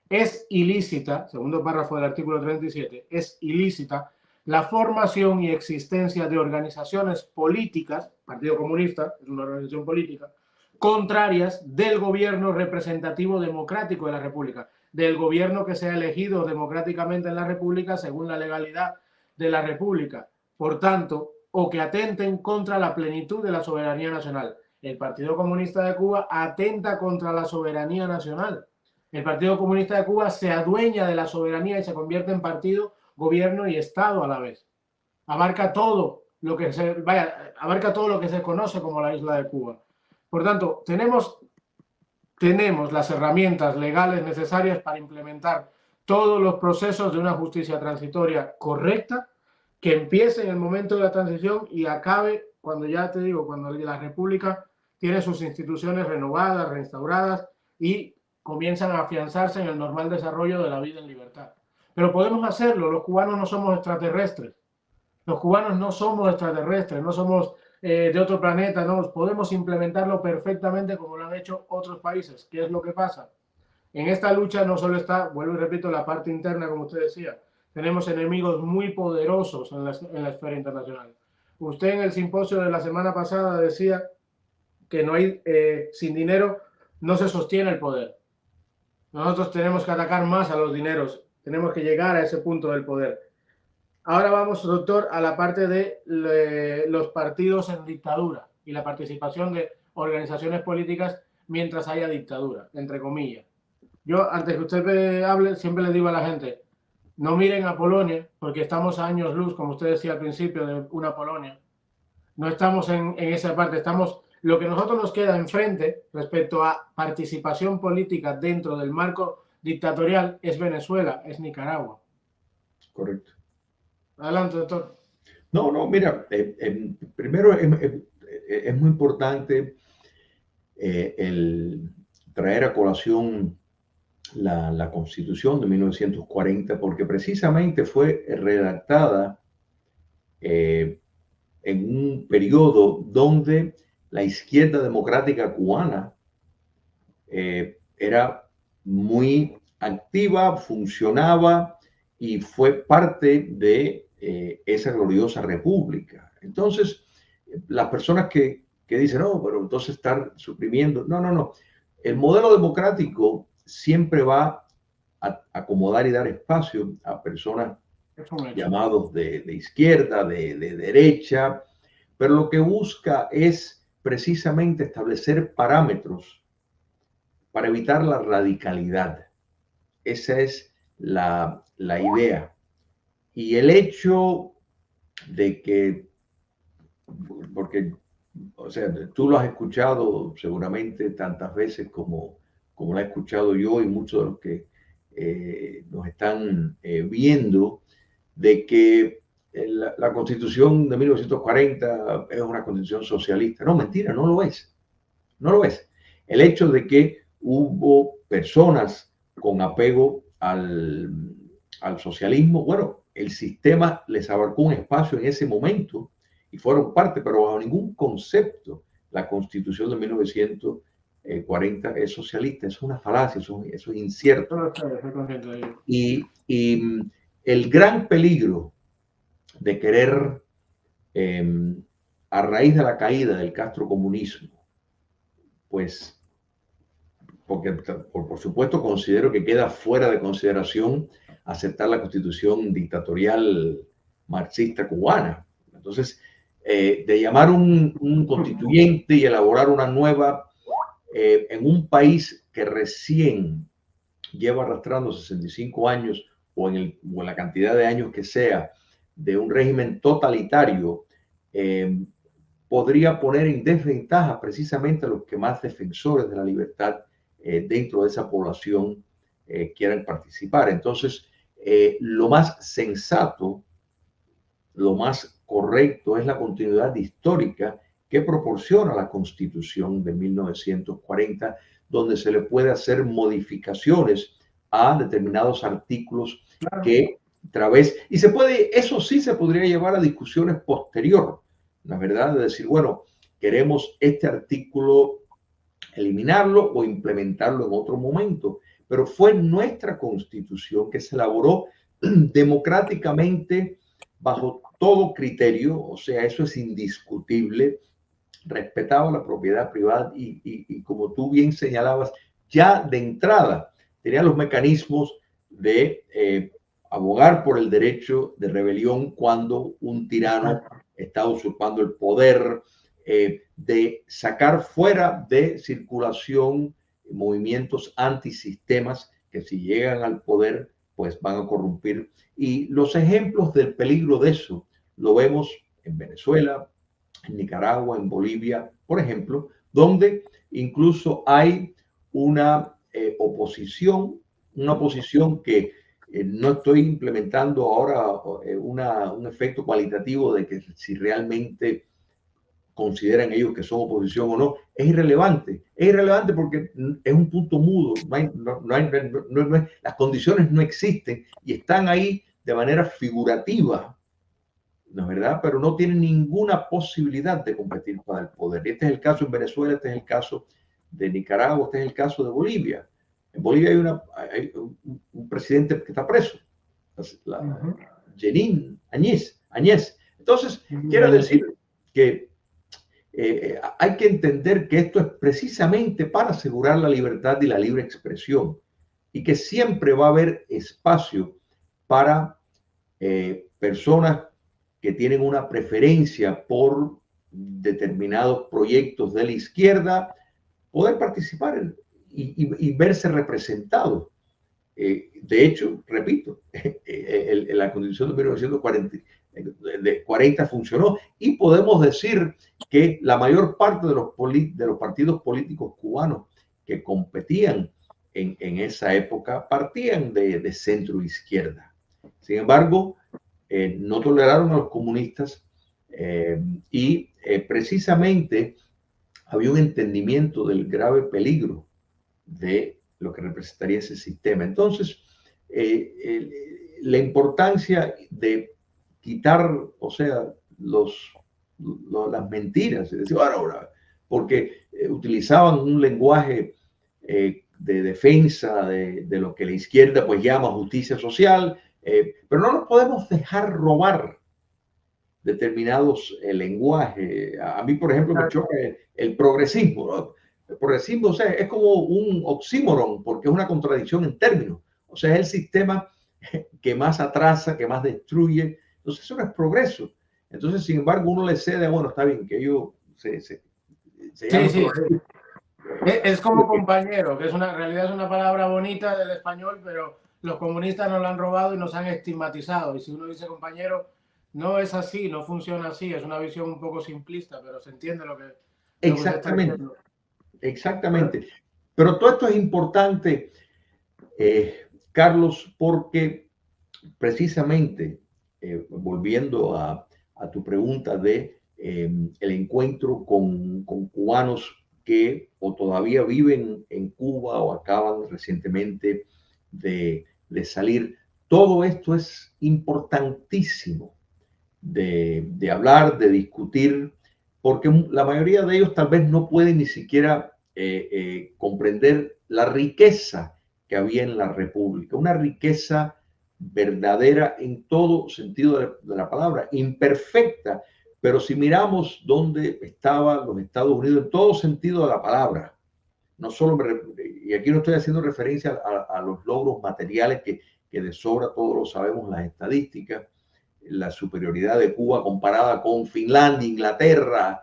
Es ilícita, segundo párrafo del artículo 37, es ilícita la formación y existencia de organizaciones políticas, Partido Comunista es una organización política, contrarias del gobierno representativo democrático de la República, del gobierno que sea elegido democráticamente en la República según la legalidad de la República, por tanto, o que atenten contra la plenitud de la soberanía nacional. El Partido Comunista de Cuba atenta contra la soberanía nacional. El Partido Comunista de Cuba se adueña de la soberanía y se convierte en partido, gobierno y Estado a la vez. Abarca todo lo que se conoce como la isla de Cuba. Por tanto, tenemos las herramientas legales necesarias para implementar todos los procesos de una justicia transitoria correcta, que empiece en el momento de la transición y acabe cuando, ya te digo, cuando la República tiene sus instituciones renovadas, reinstauradas y comienzan a afianzarse en el normal desarrollo de la vida en libertad. Pero podemos hacerlo, los cubanos no somos extraterrestres. Los cubanos no somos extraterrestres, no somos de otro planeta, no, podemos implementarlo perfectamente como lo han hecho otros países. ¿Qué es lo que pasa? En esta lucha no solo está, vuelvo y repito, la parte interna, como usted decía, tenemos enemigos muy poderosos en la esfera internacional. Usted en el simposio de la semana pasada decía que no hay, sin dinero no se sostiene el poder. Nosotros tenemos que atacar más a los dineros, tenemos que llegar a ese punto del poder. Ahora vamos, doctor, a la parte de los partidos en dictadura y la participación de organizaciones políticas mientras haya dictadura, entre comillas. Yo, antes que usted hable, siempre le digo a la gente, no miren a Polonia, porque estamos a años luz, como usted decía al principio, de una Polonia. No estamos en esa parte, estamos... Lo que a nosotros nos queda enfrente respecto a participación política dentro del marco dictatorial es Venezuela, es Nicaragua. Correcto. Adelante, doctor. No, mira, primero es muy importante el traer a colación la Constitución de 1940, porque precisamente fue redactada en un periodo donde la izquierda democrática cubana era muy activa, funcionaba y fue parte de esa gloriosa república. Entonces, las personas que dicen, no, pero entonces estar suprimiendo, no. El modelo democrático siempre va a acomodar y dar espacio a personas llamados de izquierda, de derecha, pero lo que busca es precisamente establecer parámetros para evitar la radicalidad. Esa es la idea. Y el hecho de que, porque, o sea, tú lo has escuchado seguramente tantas veces como lo he escuchado yo y muchos de los que nos están viendo, de que la Constitución de 1940 es una Constitución socialista. No, mentira, no lo es. No lo es. El hecho de que hubo personas con apego al socialismo, bueno, el sistema les abarcó un espacio en ese momento y fueron parte, pero bajo ningún concepto la Constitución de 1940 es socialista. Es una falacia, eso es incierto. Y el gran peligro de querer, a raíz de la caída del castrocomunismo, pues, porque por supuesto considero que queda fuera de consideración aceptar la constitución dictatorial marxista cubana. Entonces, de llamar un constituyente y elaborar una nueva en un país que recién lleva arrastrando 65 años o en la cantidad de años que sea de un régimen totalitario, podría poner en desventaja precisamente a los que más defensores de la libertad dentro de esa población quieran participar. Entonces, lo más sensato, lo más correcto es la continuidad histórica que proporciona la Constitución de 1940, donde se le puede hacer modificaciones a determinados artículos que a través, y se puede, eso sí se podría llevar a discusiones posterior, la verdad, de decir, bueno, queremos este artículo eliminarlo o implementarlo en otro momento, pero fue nuestra Constitución que se elaboró democráticamente bajo todo criterio, o sea, eso es indiscutible, respetaba la propiedad privada y como tú bien señalabas, ya de entrada tenía los mecanismos de abogar por el derecho de rebelión cuando un tirano está usurpando el poder, de sacar fuera de circulación movimientos antisistemas que si llegan al poder pues van a corrompir. Y los ejemplos del peligro de eso lo vemos en Venezuela, en Nicaragua, en Bolivia, por ejemplo, donde incluso hay una oposición que no estoy implementando ahora un efecto cualitativo de que si realmente consideran ellos que son oposición o no, es irrelevante. Es irrelevante porque es un punto mudo, las condiciones no existen y están ahí de manera figurativa, ¿no es verdad? Pero no tienen ninguna posibilidad de competir para el poder. Y este es el caso en Venezuela, este es el caso de Nicaragua, este es el caso de Bolivia. En Bolivia hay un presidente que está preso, Jeanine Áñez. Entonces, quiero decir que hay que entender que esto es precisamente para asegurar la libertad y la libre expresión y que siempre va a haber espacio para personas que tienen una preferencia por determinados proyectos de la izquierda, poder participar y verse representados. De hecho, repito, la Constitución de 1940 funcionó y podemos decir que la mayor parte de los partidos políticos cubanos que competían en esa época partían de centro izquierda. Sin embargo, no toleraron a los comunistas y precisamente había un entendimiento del grave peligro de lo que representaría ese sistema. Entonces, la importancia de quitar, o sea, las mentiras, es decir, bueno, porque utilizaban un lenguaje de defensa de lo que la izquierda pues llama justicia social, pero no nos podemos dejar robar determinados lenguajes. A mí, por ejemplo, me choca el progresismo, ¿no? El progresismo, o sea, es como un oxímoron, porque es una contradicción en términos. O sea, es el sistema que más atrasa, que más destruye. Entonces, eso no es progreso. Entonces, sin embargo, uno le cede, bueno, está bien, que ellos se sí. Es como compañero, que en realidad es una palabra bonita del español, pero los comunistas nos la han robado y nos han estigmatizado. Y si uno dice compañero, no es así, no funciona así, es una visión un poco simplista, pero se entiende lo que exactamente, exactamente. Pero todo esto es importante, Carlos, porque precisamente, volviendo a tu pregunta de el encuentro con cubanos que o todavía viven en Cuba o acaban recientemente de salir, todo esto es importantísimo de hablar, de discutir, porque la mayoría de ellos tal vez no pueden ni siquiera comprender la riqueza que había en la República, una riqueza verdadera en todo sentido de la palabra, imperfecta, pero si miramos dónde estaban los Estados Unidos en todo sentido de la palabra, no solo, y aquí no estoy haciendo referencia a los logros materiales que de sobra todos lo sabemos, las estadísticas, la superioridad de Cuba comparada con Finlandia, Inglaterra,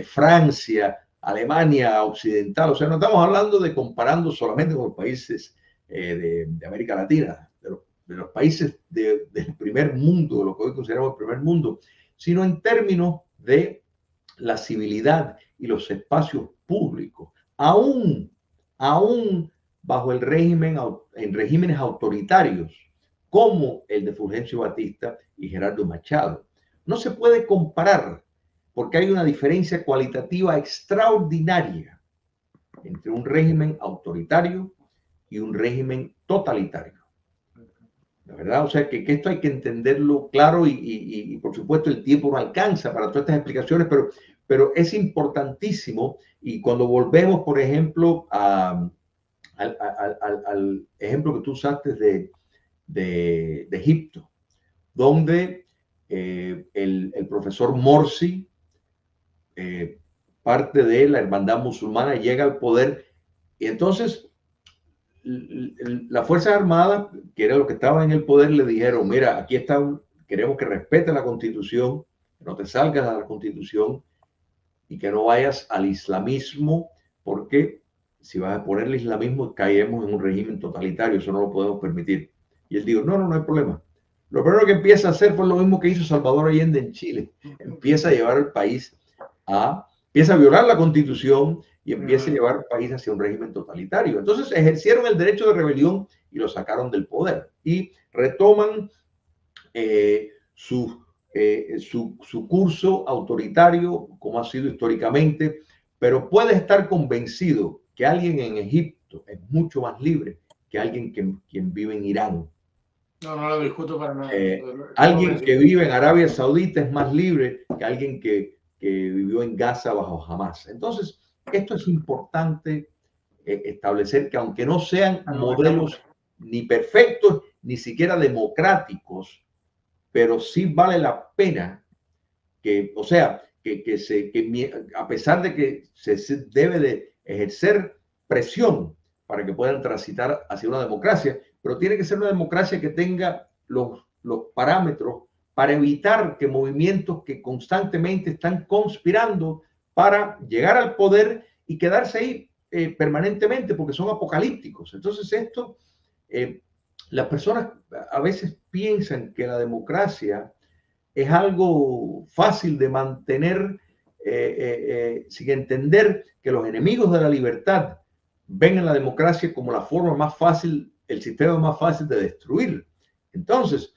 Francia, Alemania Occidental. O sea, no estamos hablando de comparando solamente con los países de América Latina, de los países del primer mundo, de lo que hoy consideramos el primer mundo, sino en términos de la civilidad y los espacios públicos, aún bajo el régimen, en regímenes autoritarios, como el de Fulgencio Batista y Gerardo Machado. No se puede comparar porque hay una diferencia cualitativa extraordinaria entre un régimen autoritario y un régimen totalitario. La verdad, o sea, que esto hay que entenderlo claro y por supuesto el tiempo no alcanza para todas estas explicaciones, pero es importantísimo. Y cuando volvemos, por ejemplo, al ejemplo que tú usaste de Egipto, donde el profesor Morsi, parte de la hermandad musulmana, llega al poder y entonces las Fuerzas Armadas, que era lo que estaba en el poder, le dijeron, mira, aquí está, queremos que respete la Constitución, que no te salgas de la Constitución y que no vayas al islamismo, porque si vas a poner el islamismo caemos en un régimen totalitario, eso no lo podemos permitir. Y él dijo, no hay problema. Lo primero que empieza a hacer fue lo mismo que hizo Salvador Allende en Chile. Empieza a llevar al país empieza a violar la Constitución y empieza a llevar al país hacia un régimen totalitario. Entonces ejercieron el derecho de rebelión y lo sacaron del poder. Y retoman su curso autoritario, como ha sido históricamente, pero puedes estar convencido que alguien en Egipto es mucho más libre que alguien quien vive en Irán. No lo discuto para nada. Alguien que vive en Arabia Saudita es más libre que alguien que vivió en Gaza bajo Hamas. Entonces, esto es importante establecer que aunque no sean modelos ni perfectos, ni siquiera democráticos, pero sí vale la pena que, o sea, que a pesar de que se debe de ejercer presión para que puedan transitar hacia una democracia, pero tiene que ser una democracia que tenga los parámetros para evitar que movimientos que constantemente están conspirando para llegar al poder y quedarse ahí permanentemente porque son apocalípticos. Entonces esto, las personas a veces piensan que la democracia es algo fácil de mantener sin entender que los enemigos de la libertad ven en la democracia como la forma más fácil, el sistema más fácil de destruir. Entonces,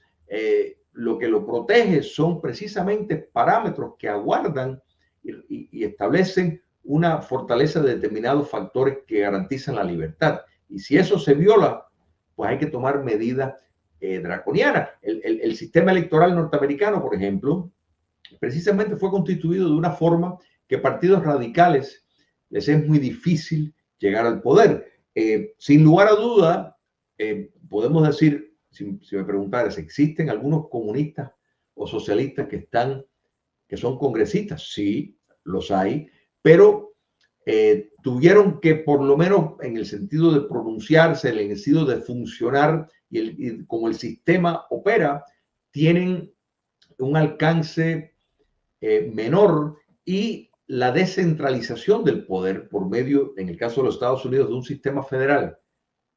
lo que lo protege son precisamente parámetros que aguardan y establecen una fortaleza de determinados factores que garantizan la libertad. Y si eso se viola, pues hay que tomar medidas draconianas. El sistema electoral norteamericano, por ejemplo, precisamente fue constituido de una forma que partidos radicales les es muy difícil llegar al poder. Sin lugar a duda, podemos decir, si me preguntaras, ¿existen algunos comunistas o socialistas que son congresistas? Sí, los hay, pero tuvieron que, por lo menos en el sentido de pronunciarse, en el sentido de funcionar y como el sistema opera, tienen un alcance menor y la descentralización del poder por medio, en el caso de los Estados Unidos, de un sistema federal,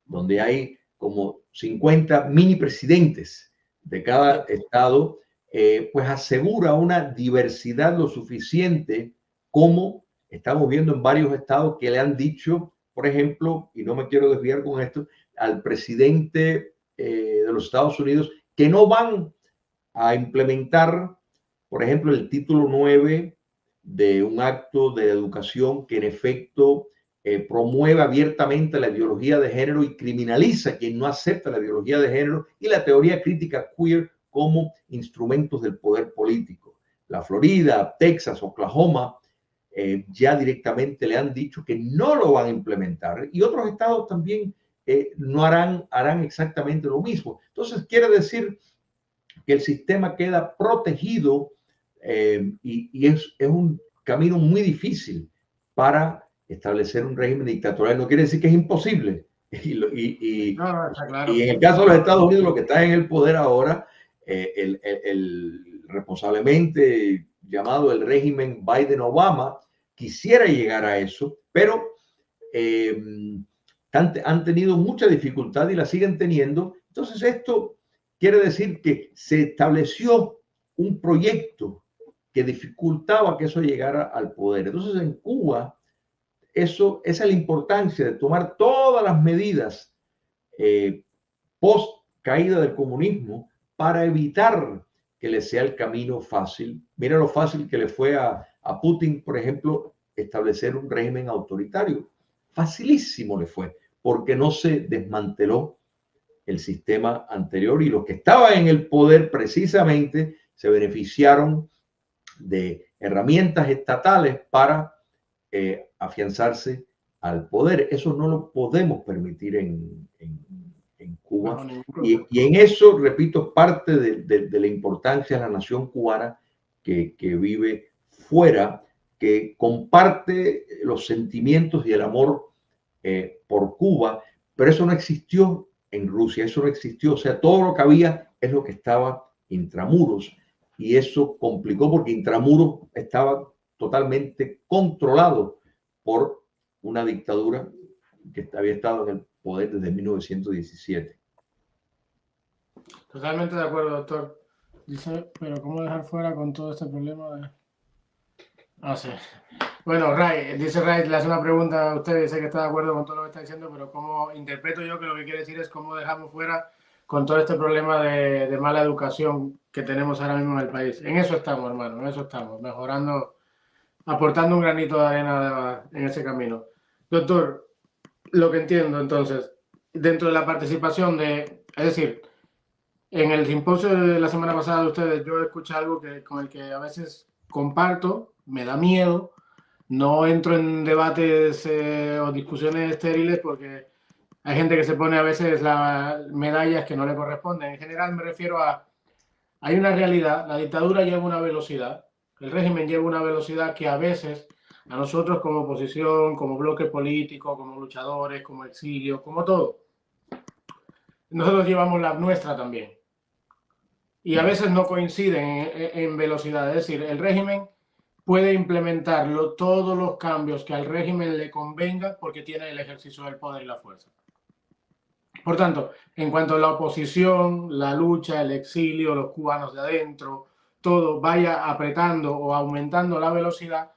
donde hay como 50 mini presidentes de cada estado, pues asegura una diversidad lo suficiente como estamos viendo en varios estados que le han dicho, por ejemplo, y no me quiero desviar con esto, al presidente de los Estados Unidos que no van a implementar, por ejemplo, el título 9 de un acto de educación que en efecto promueve abiertamente la ideología de género y criminaliza a quien no acepta la ideología de género y la teoría crítica queer como instrumentos del poder político. La Florida, Texas, Oklahoma ya directamente le han dicho que no lo van a implementar y otros estados también no harán exactamente lo mismo. Entonces quiere decir que el sistema queda protegido y es un camino muy difícil para establecer un régimen dictatorial. No quiere decir que es imposible. Y en el caso de los Estados Unidos, lo que está en el poder ahora el responsablemente llamado el régimen Biden-Obama quisiera llegar a eso, pero han tenido mucha dificultad y la siguen teniendo. Entonces esto quiere decir que se estableció un proyecto que dificultaba que eso llegara al poder. Entonces en Cuba, esa es la importancia de tomar todas las medidas post caída del comunismo para evitar que le sea el camino fácil. Mira lo fácil que le fue a Putin, por ejemplo, establecer un régimen autoritario. Facilísimo le fue, porque no se desmanteló el sistema anterior y los que estaban en el poder precisamente se beneficiaron de herramientas estatales para afianzarse al poder. Eso no lo podemos permitir en Cuba. Y en eso, repito, parte de la importancia de la nación cubana que vive fuera, que comparte los sentimientos y el amor por Cuba, pero eso no existió en Rusia, eso no existió. O sea, todo lo que había es lo que estaba intramuros y eso complicó porque intramuros estaba totalmente controlado por una dictadura que había estado en el poder desde 1917. Totalmente de acuerdo, doctor. Dice, pero ¿cómo dejar fuera con todo este problema de...? Ah, sí. Bueno, Ray, dice Ray, le hace una pregunta a usted, dice que está de acuerdo con todo lo que está diciendo, pero ¿cómo interpreto yo que lo que quiere decir es cómo dejamos fuera con todo este problema de mala educación que tenemos ahora mismo en el país? En eso estamos, hermano, en eso estamos, mejorando, aportando un granito de arena en ese camino. Doctor, lo que entiendo entonces, dentro de la participación de, es decir, en el simposio de la semana pasada de ustedes, yo escuché algo con el que a veces comparto, me da miedo, no entro en debates o discusiones estériles porque hay gente que se pone a veces las medallas que no le corresponden. En general me refiero a, hay una realidad, la dictadura lleva una velocidad, el régimen lleva una velocidad que a veces a nosotros como oposición, como bloque político, como luchadores, como exilio, como todo, nosotros llevamos la nuestra también. Y a veces no coinciden en velocidad. Es decir, el régimen puede implementar todos los cambios que al régimen le convenga porque tiene el ejercicio del poder y la fuerza. Por tanto, en cuanto a la oposición, la lucha, el exilio, los cubanos de adentro, todo vaya apretando o aumentando la velocidad,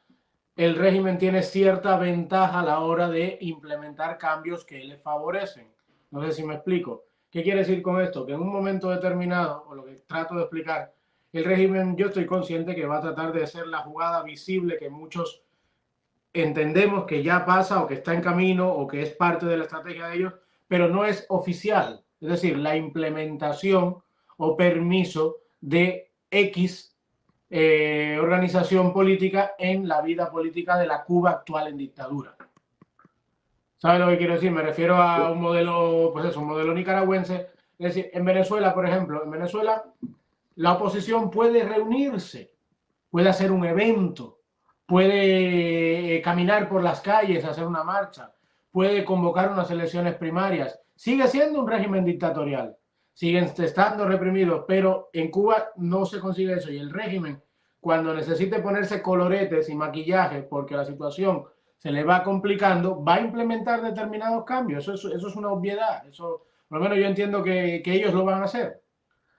el régimen tiene cierta ventaja a la hora de implementar cambios que le favorecen. No sé si me explico. ¿Qué quiere decir con esto? Que en un momento determinado, o lo que trato de explicar, el régimen, yo estoy consciente que va a tratar de hacer la jugada visible que muchos entendemos que ya pasa o que está en camino o que es parte de la estrategia de ellos, pero no es oficial. Es decir, la implementación o permiso de X organización política en la vida política de la Cuba actual en dictadura. ¿Sabes lo que quiero decir? Me refiero a un modelo, pues eso, un modelo nicaragüense. Es decir, en Venezuela, por ejemplo, en Venezuela la oposición puede reunirse, puede hacer un evento, puede caminar por las calles, hacer una marcha, puede convocar unas elecciones primarias. Sigue siendo un régimen dictatorial, siguen estando reprimidos, pero en Cuba no se consigue eso y el régimen, cuando necesite ponerse coloretes y maquillaje porque la situación se le va complicando, va a implementar determinados cambios. Eso es una obviedad. Eso, por lo menos yo entiendo que ellos lo van a hacer.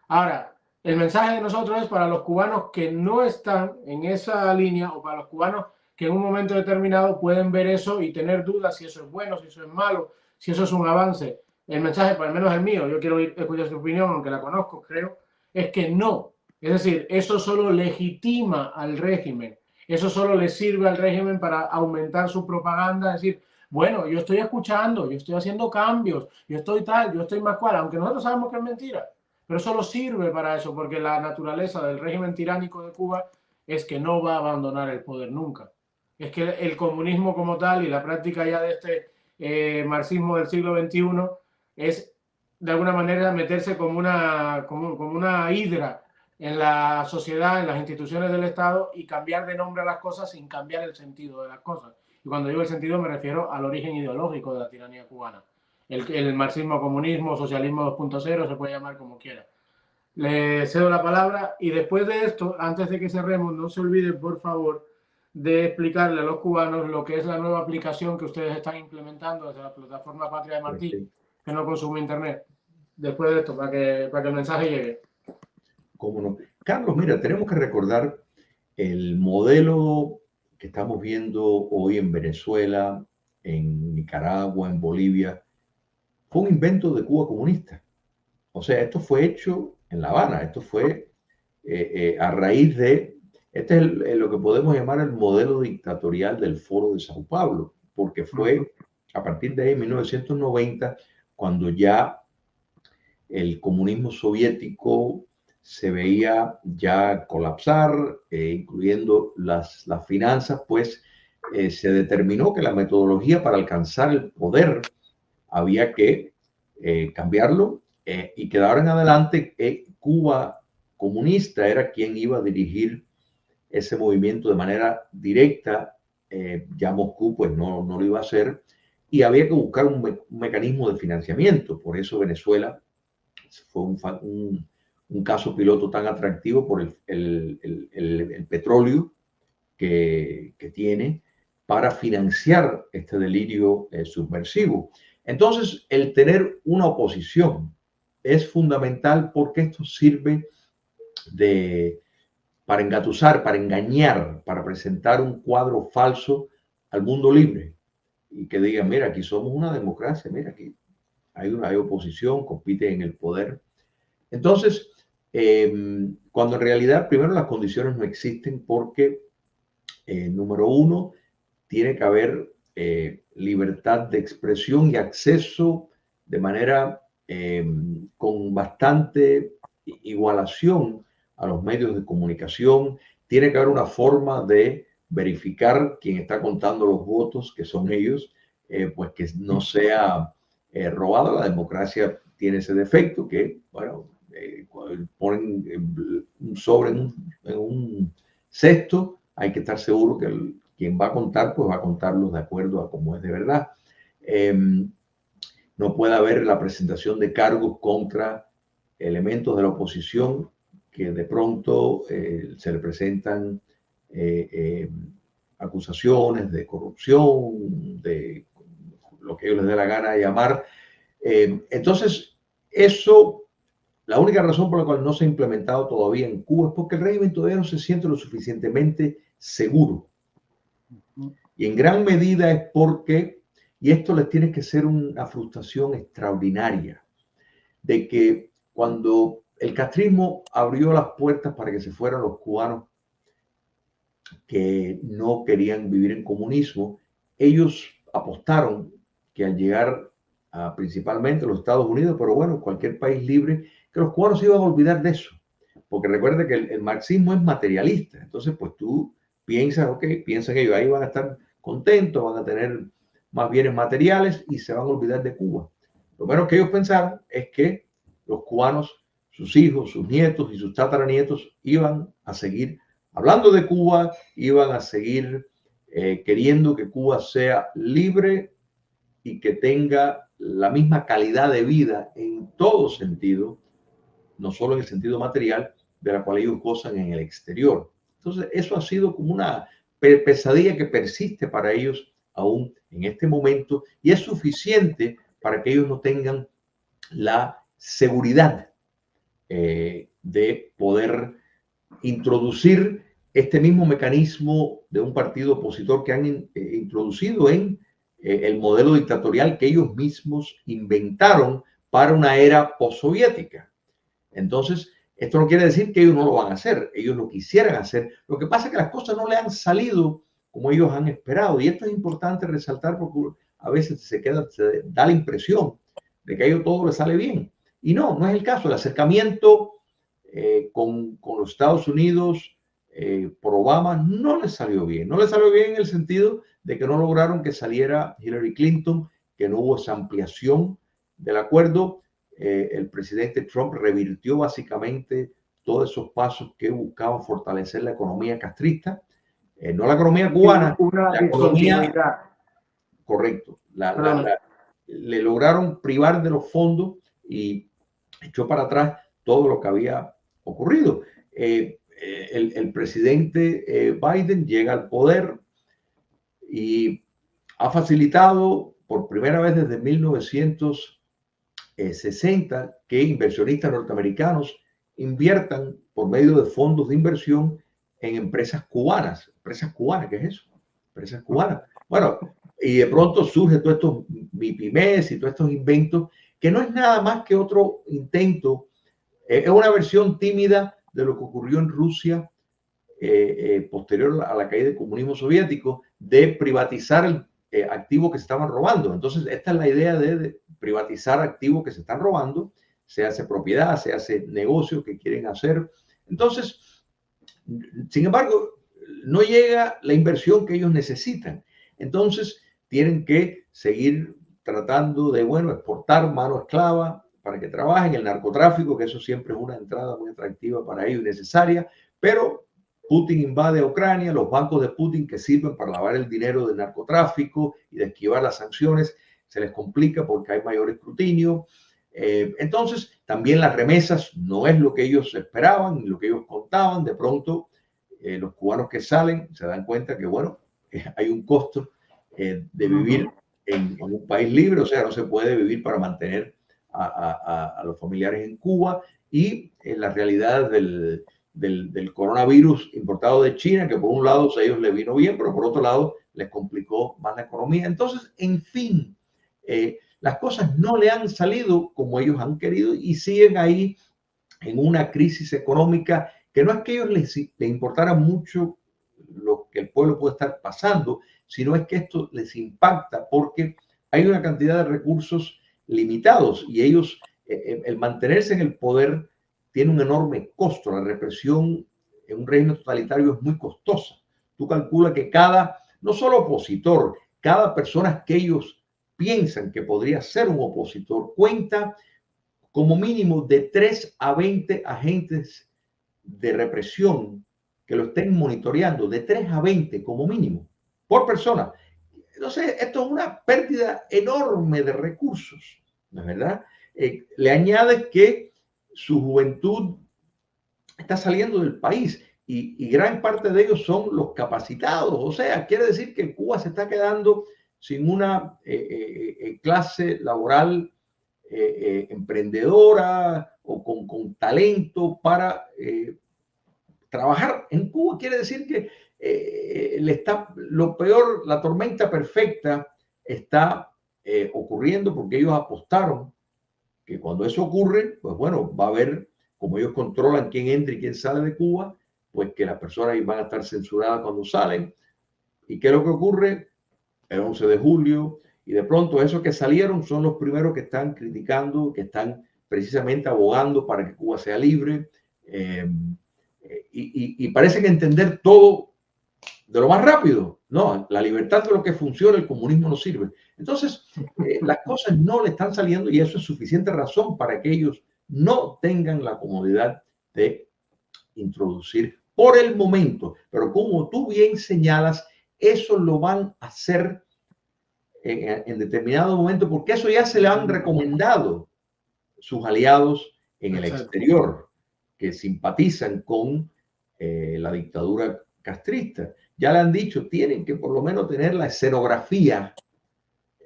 Ahora, el mensaje de nosotros es para los cubanos que no están en esa línea o para los cubanos que en un momento determinado pueden ver eso y tener dudas si eso es bueno, si eso es malo, si eso es un avance. El mensaje, por lo menos el mío, yo quiero escuchar su opinión, aunque la conozco, creo, es que no. Es decir, eso solo legitima al régimen. Eso solo le sirve al régimen para aumentar su propaganda, es decir, bueno, yo estoy escuchando, yo estoy haciendo cambios, yo estoy tal, yo estoy más cual, aunque nosotros sabemos que es mentira. Pero solo sirve para eso, porque la naturaleza del régimen tiránico de Cuba es que no va a abandonar el poder nunca. Es que el comunismo como tal y la práctica ya de este marxismo del siglo XXI es de alguna manera meterse como una hidra en la sociedad, en las instituciones del Estado y cambiar de nombre a las cosas sin cambiar el sentido de las cosas. Y cuando digo el sentido me refiero al origen ideológico de la tiranía cubana. El marxismo, comunismo, socialismo 2.0, se puede llamar como quiera. Le cedo la palabra y después de esto, antes de que cerremos, no se olviden, por favor, de explicarle a los cubanos lo que es la nueva aplicación que ustedes están implementando desde la plataforma Patria de Martí, que no consume Internet. Después de esto, para que el mensaje llegue. ¿Cómo no? Carlos, mira, tenemos que recordar el modelo que estamos viendo hoy en Venezuela, en Nicaragua, en Bolivia. Fue un invento de Cuba comunista. O sea, esto fue hecho en La Habana, esto fue a raíz de, este es lo que podemos llamar el modelo dictatorial del Foro de Sao Paulo, porque fue a partir de ahí, en 1990, cuando ya el comunismo soviético se veía ya colapsar, incluyendo las finanzas, pues se determinó que la metodología para alcanzar el poder había que cambiarlo y que de ahora en adelante Cuba comunista era quien iba a dirigir ese movimiento de manera directa. Ya Moscú pues no lo iba a hacer y había que buscar un mecanismo de financiamiento. Por eso Venezuela fue un caso piloto tan atractivo por el petróleo que tiene para financiar este delirio subversivo. Entonces, el tener una oposición es fundamental porque esto sirve para engatusar, para engañar, para presentar un cuadro falso al mundo libre y que digan, mira, aquí somos una democracia, mira, aquí hay oposición, compite en el poder. Entonces, cuando en realidad, primero, las condiciones no existen porque, número uno, tiene que haber libertad de expresión y acceso de manera con bastante igualación a los medios de comunicación. Tiene que haber una forma de verificar quién está contando los votos, que son ellos, pues que no sea robada. La democracia tiene ese defecto que, bueno, ponen un sobre en un cesto, hay que estar seguro que quien va a contar, pues va a contarlos de acuerdo a cómo es de verdad. No puede haber la presentación de cargos contra elementos de la oposición que de pronto se le presentan acusaciones de corrupción, de lo que ellos les dé la gana de llamar. Entonces, eso, la única razón por la cual no se ha implementado todavía en Cuba es porque el régimen todavía no se siente lo suficientemente seguro. Y en gran medida es porque, y esto les tiene que ser una frustración extraordinaria, de que cuando el castrismo abrió las puertas para que se fueran los cubanos que no querían vivir en comunismo, ellos apostaron que al llegar principalmente a los Estados Unidos, pero bueno, cualquier país libre, que los cubanos se iban a olvidar de eso. Porque recuerda que el marxismo es materialista. Entonces, pues tú piensas, ok, piensan que ellos ahí van a estar contentos, van a tener más bienes materiales y se van a olvidar de Cuba. Lo menos que ellos pensaron es que los cubanos, sus hijos, sus nietos y sus tataranietos iban a seguir hablando de Cuba, iban a seguir queriendo que Cuba sea libre y que tenga la misma calidad de vida en todo sentido, no solo en el sentido material, de la cual ellos gozan en el exterior. Entonces, eso ha sido como una pesadilla que persiste para ellos aún en este momento y es suficiente para que ellos no tengan la seguridad de poder introducir este mismo mecanismo de un partido opositor que han introducido en el modelo dictatorial que ellos mismos inventaron para una era postsoviética. Entonces, esto no quiere decir que ellos no lo van a hacer, ellos lo quisieran hacer. Lo que pasa es que las cosas no le han salido como ellos han esperado. Y esto es importante resaltar porque a veces se da la impresión de que a ellos todo les sale bien. Y no es el caso. El acercamiento con los Estados Unidos por Obama no les salió bien. No les salió bien en el sentido de que no lograron que saliera Hillary Clinton, que no hubo esa ampliación del acuerdo. El presidente Trump revirtió básicamente todos esos pasos que buscaban fortalecer la economía castrista, no la economía cubana, la economía, correcto, le lograron privar de los fondos y echó para atrás todo lo que había ocurrido. El presidente Biden llega al poder y ha facilitado por primera vez desde 1960 que inversionistas norteamericanos inviertan por medio de fondos de inversión en empresas cubanas. ¿Empresas cubanas? ¿Qué es eso? Empresas cubanas. Bueno, y de pronto surge todo estos MIPIMES y todos estos inventos, que no es nada más que otro intento, es una versión tímida de lo que ocurrió en Rusia posterior a la caída del comunismo soviético, de privatizar el activo que se estaban robando. Entonces, esta es la idea de privatizar activos que se están robando, se hace propiedad, se hace negocio que quieren hacer. Entonces, sin embargo, no llega la inversión que ellos necesitan. Entonces, tienen que seguir tratando de, bueno, exportar mano esclava para que trabajen, el narcotráfico, que eso siempre es una entrada muy atractiva para ellos y necesaria, pero Putin invade a Ucrania, los bancos de Putin que sirven para lavar el dinero del narcotráfico y de esquivar las sanciones, se les complica porque hay mayor escrutinio. Entonces, también las remesas no es lo que ellos esperaban ni lo que ellos contaban. De pronto, los cubanos que salen se dan cuenta que, bueno, hay un costo de vivir en un país libre, o sea, no se puede vivir para mantener a los familiares en Cuba, y la realidad del coronavirus importado de China, que por un lado a ellos les vino bien, pero por otro lado les complicó más la economía. Entonces, en fin, las cosas no le han salido como ellos han querido y siguen ahí en una crisis económica que no es que a ellos les importara mucho lo que el pueblo puede estar pasando, sino es que esto les impacta porque hay una cantidad de recursos limitados y ellos, el mantenerse en el poder tiene un enorme costo. La represión en un régimen totalitario es muy costosa. Tú calculas que no solo opositor, cada persona que ellos piensan que podría ser un opositor cuenta como mínimo de 3 a 20 agentes de represión que lo estén monitoreando, de 3 a 20 como mínimo, por persona. Entonces, esto es una pérdida enorme de recursos, ¿no es verdad? Le añades que su juventud está saliendo del país y gran parte de ellos son los capacitados. O sea, quiere decir que Cuba se está quedando sin una clase laboral emprendedora o con talento para trabajar en Cuba. Quiere decir que lo peor, la tormenta perfecta está ocurriendo porque ellos apostaron que cuando eso ocurre, pues bueno, va a haber, como ellos controlan quién entra y quién sale de Cuba, pues que las personas van a estar censuradas cuando salen. ¿Y qué es lo que ocurre? El 11 de julio, y de pronto esos que salieron son los primeros que están criticando, que están precisamente abogando para que Cuba sea libre, y parecen entender todo de lo más rápido. No, la libertad es lo que funciona, el comunismo no sirve. Entonces, las cosas no le están saliendo y eso es suficiente razón para que ellos no tengan la comodidad de introducir por el momento. Pero como tú bien señalas, eso lo van a hacer en determinado momento porque eso ya se le han recomendado sus aliados en el exterior que simpatizan con la dictadura castrista. Ya le han dicho, tienen que por lo menos tener la escenografía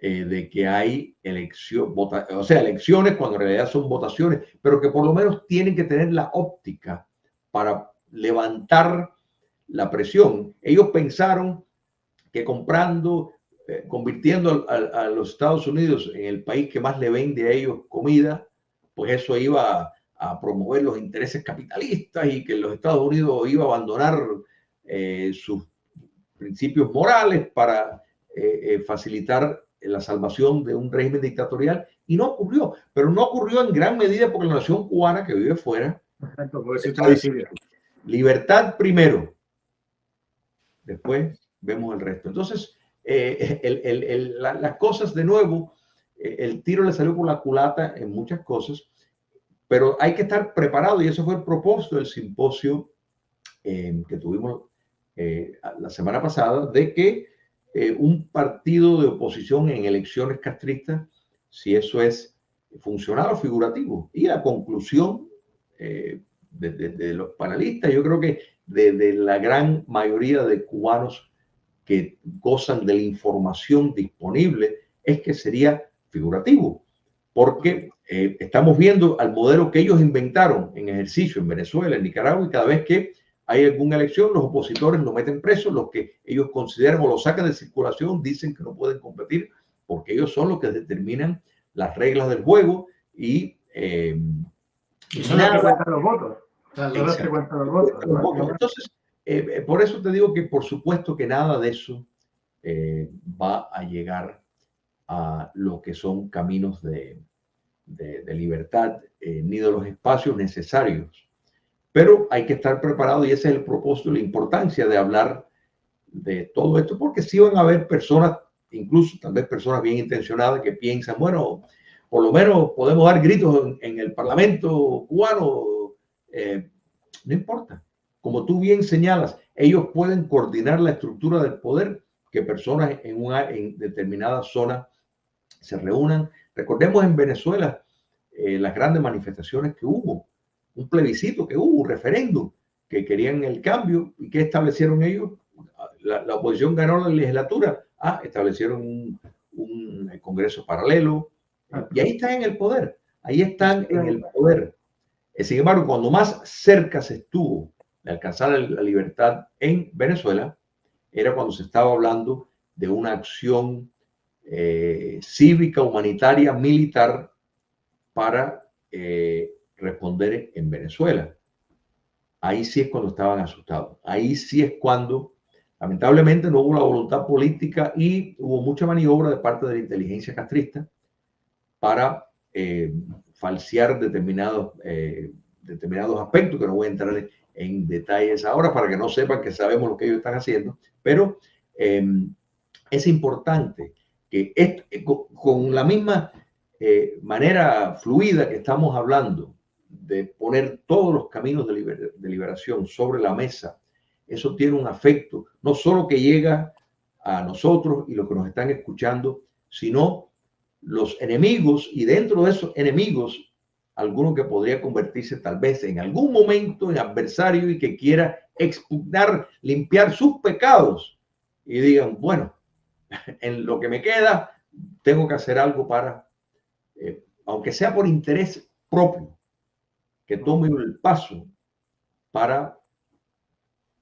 de que hay elecciones cuando en realidad son votaciones, pero que por lo menos tienen que tener la óptica para levantar la presión. Ellos pensaron que convirtiendo a los Estados Unidos en el país que más le vende a ellos comida, pues eso iba a promover los intereses capitalistas y que los Estados Unidos iba a abandonar sus principios morales para facilitar la salvación de un régimen dictatorial, y no ocurrió, pero no ocurrió en gran medida porque la nación cubana que vive fuera está diciendo, libertad primero, después vemos el resto. Entonces, las cosas de nuevo, el tiro le salió por la culata en muchas cosas, pero hay que estar preparado y eso fue el propósito del simposio que tuvimos la semana pasada, de que un partido de oposición en elecciones castristas, si eso es funcional o figurativo. Y la conclusión de los panelistas, yo creo que de la gran mayoría de cubanos que gozan de la información disponible, es que sería figurativo, porque estamos viendo al modelo que ellos inventaron en ejercicio en Venezuela, en Nicaragua, y cada vez que hay alguna elección, los opositores lo meten presos, los que ellos consideran o lo sacan de circulación, dicen que no pueden competir, porque ellos son los que determinan las reglas del juego y son los que cuentan los votos. O sea, son los que cuentan los votos. Entonces, por eso te digo que por supuesto que nada de eso va a llegar a lo que son caminos de libertad, ni de los espacios necesarios. Pero hay que estar preparado y ese es el propósito, la importancia de hablar de todo esto, porque sí van a haber personas, incluso tal vez personas bien intencionadas, que piensan, bueno, por lo menos podemos dar gritos en el Parlamento cubano, no importa. Como tú bien señalas, ellos pueden coordinar la estructura del poder, que personas en determinada zona se reúnan. Recordemos en Venezuela las grandes manifestaciones que hubo, un plebiscito que hubo, un referéndum, que querían el cambio. ¿Y qué establecieron ellos? La oposición ganó la legislatura. Establecieron un congreso paralelo. Y ahí están en el poder. Ahí están en el poder. Sin embargo, cuando más cerca se estuvo de alcanzar la libertad en Venezuela, era cuando se estaba hablando de una acción cívica, humanitaria, militar para responder en Venezuela. Ahí sí es cuando estaban asustados. Ahí sí es cuando, lamentablemente, no hubo la voluntad política y hubo mucha maniobra de parte de la inteligencia castrista para falsear determinados aspectos, que no voy a entrar en detalles ahora para que no sepan que sabemos lo que ellos están haciendo, pero es importante que con la misma manera fluida que estamos hablando de poner todos los caminos de liberación sobre la mesa, eso tiene un afecto, no solo que llega a nosotros y los que nos están escuchando, sino los enemigos, y dentro de esos enemigos, alguno que podría convertirse tal vez en algún momento en adversario y que quiera expugnar, limpiar sus pecados y digan, bueno, en lo que me queda, tengo que hacer algo para, aunque sea por interés propio, que tome el paso para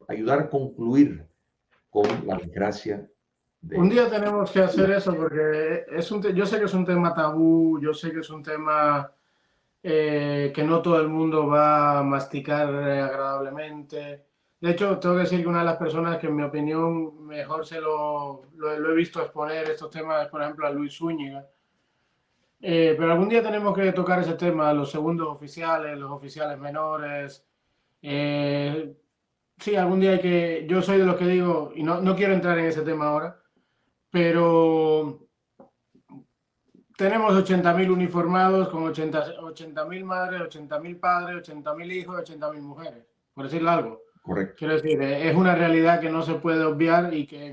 ayudar a concluir con la desgracia. Un día tenemos que hacer eso porque yo sé que es un tema tabú, yo sé que es un tema que no todo el mundo va a masticar agradablemente. De hecho, tengo que decir que una de las personas que en mi opinión mejor lo he visto exponer estos temas es, por ejemplo, a Luis Zúñiga. Pero algún día tenemos que tocar ese tema, los segundos oficiales, los oficiales menores. Sí, algún día hay que... Yo soy de los que digo, y no quiero entrar en ese tema ahora, pero tenemos 80.000 uniformados con 80.000 madres, 80.000 padres, 80.000 hijos, 80.000 mujeres, por decirlo algo. Correcto. Quiero decir, es una realidad que no se puede obviar y que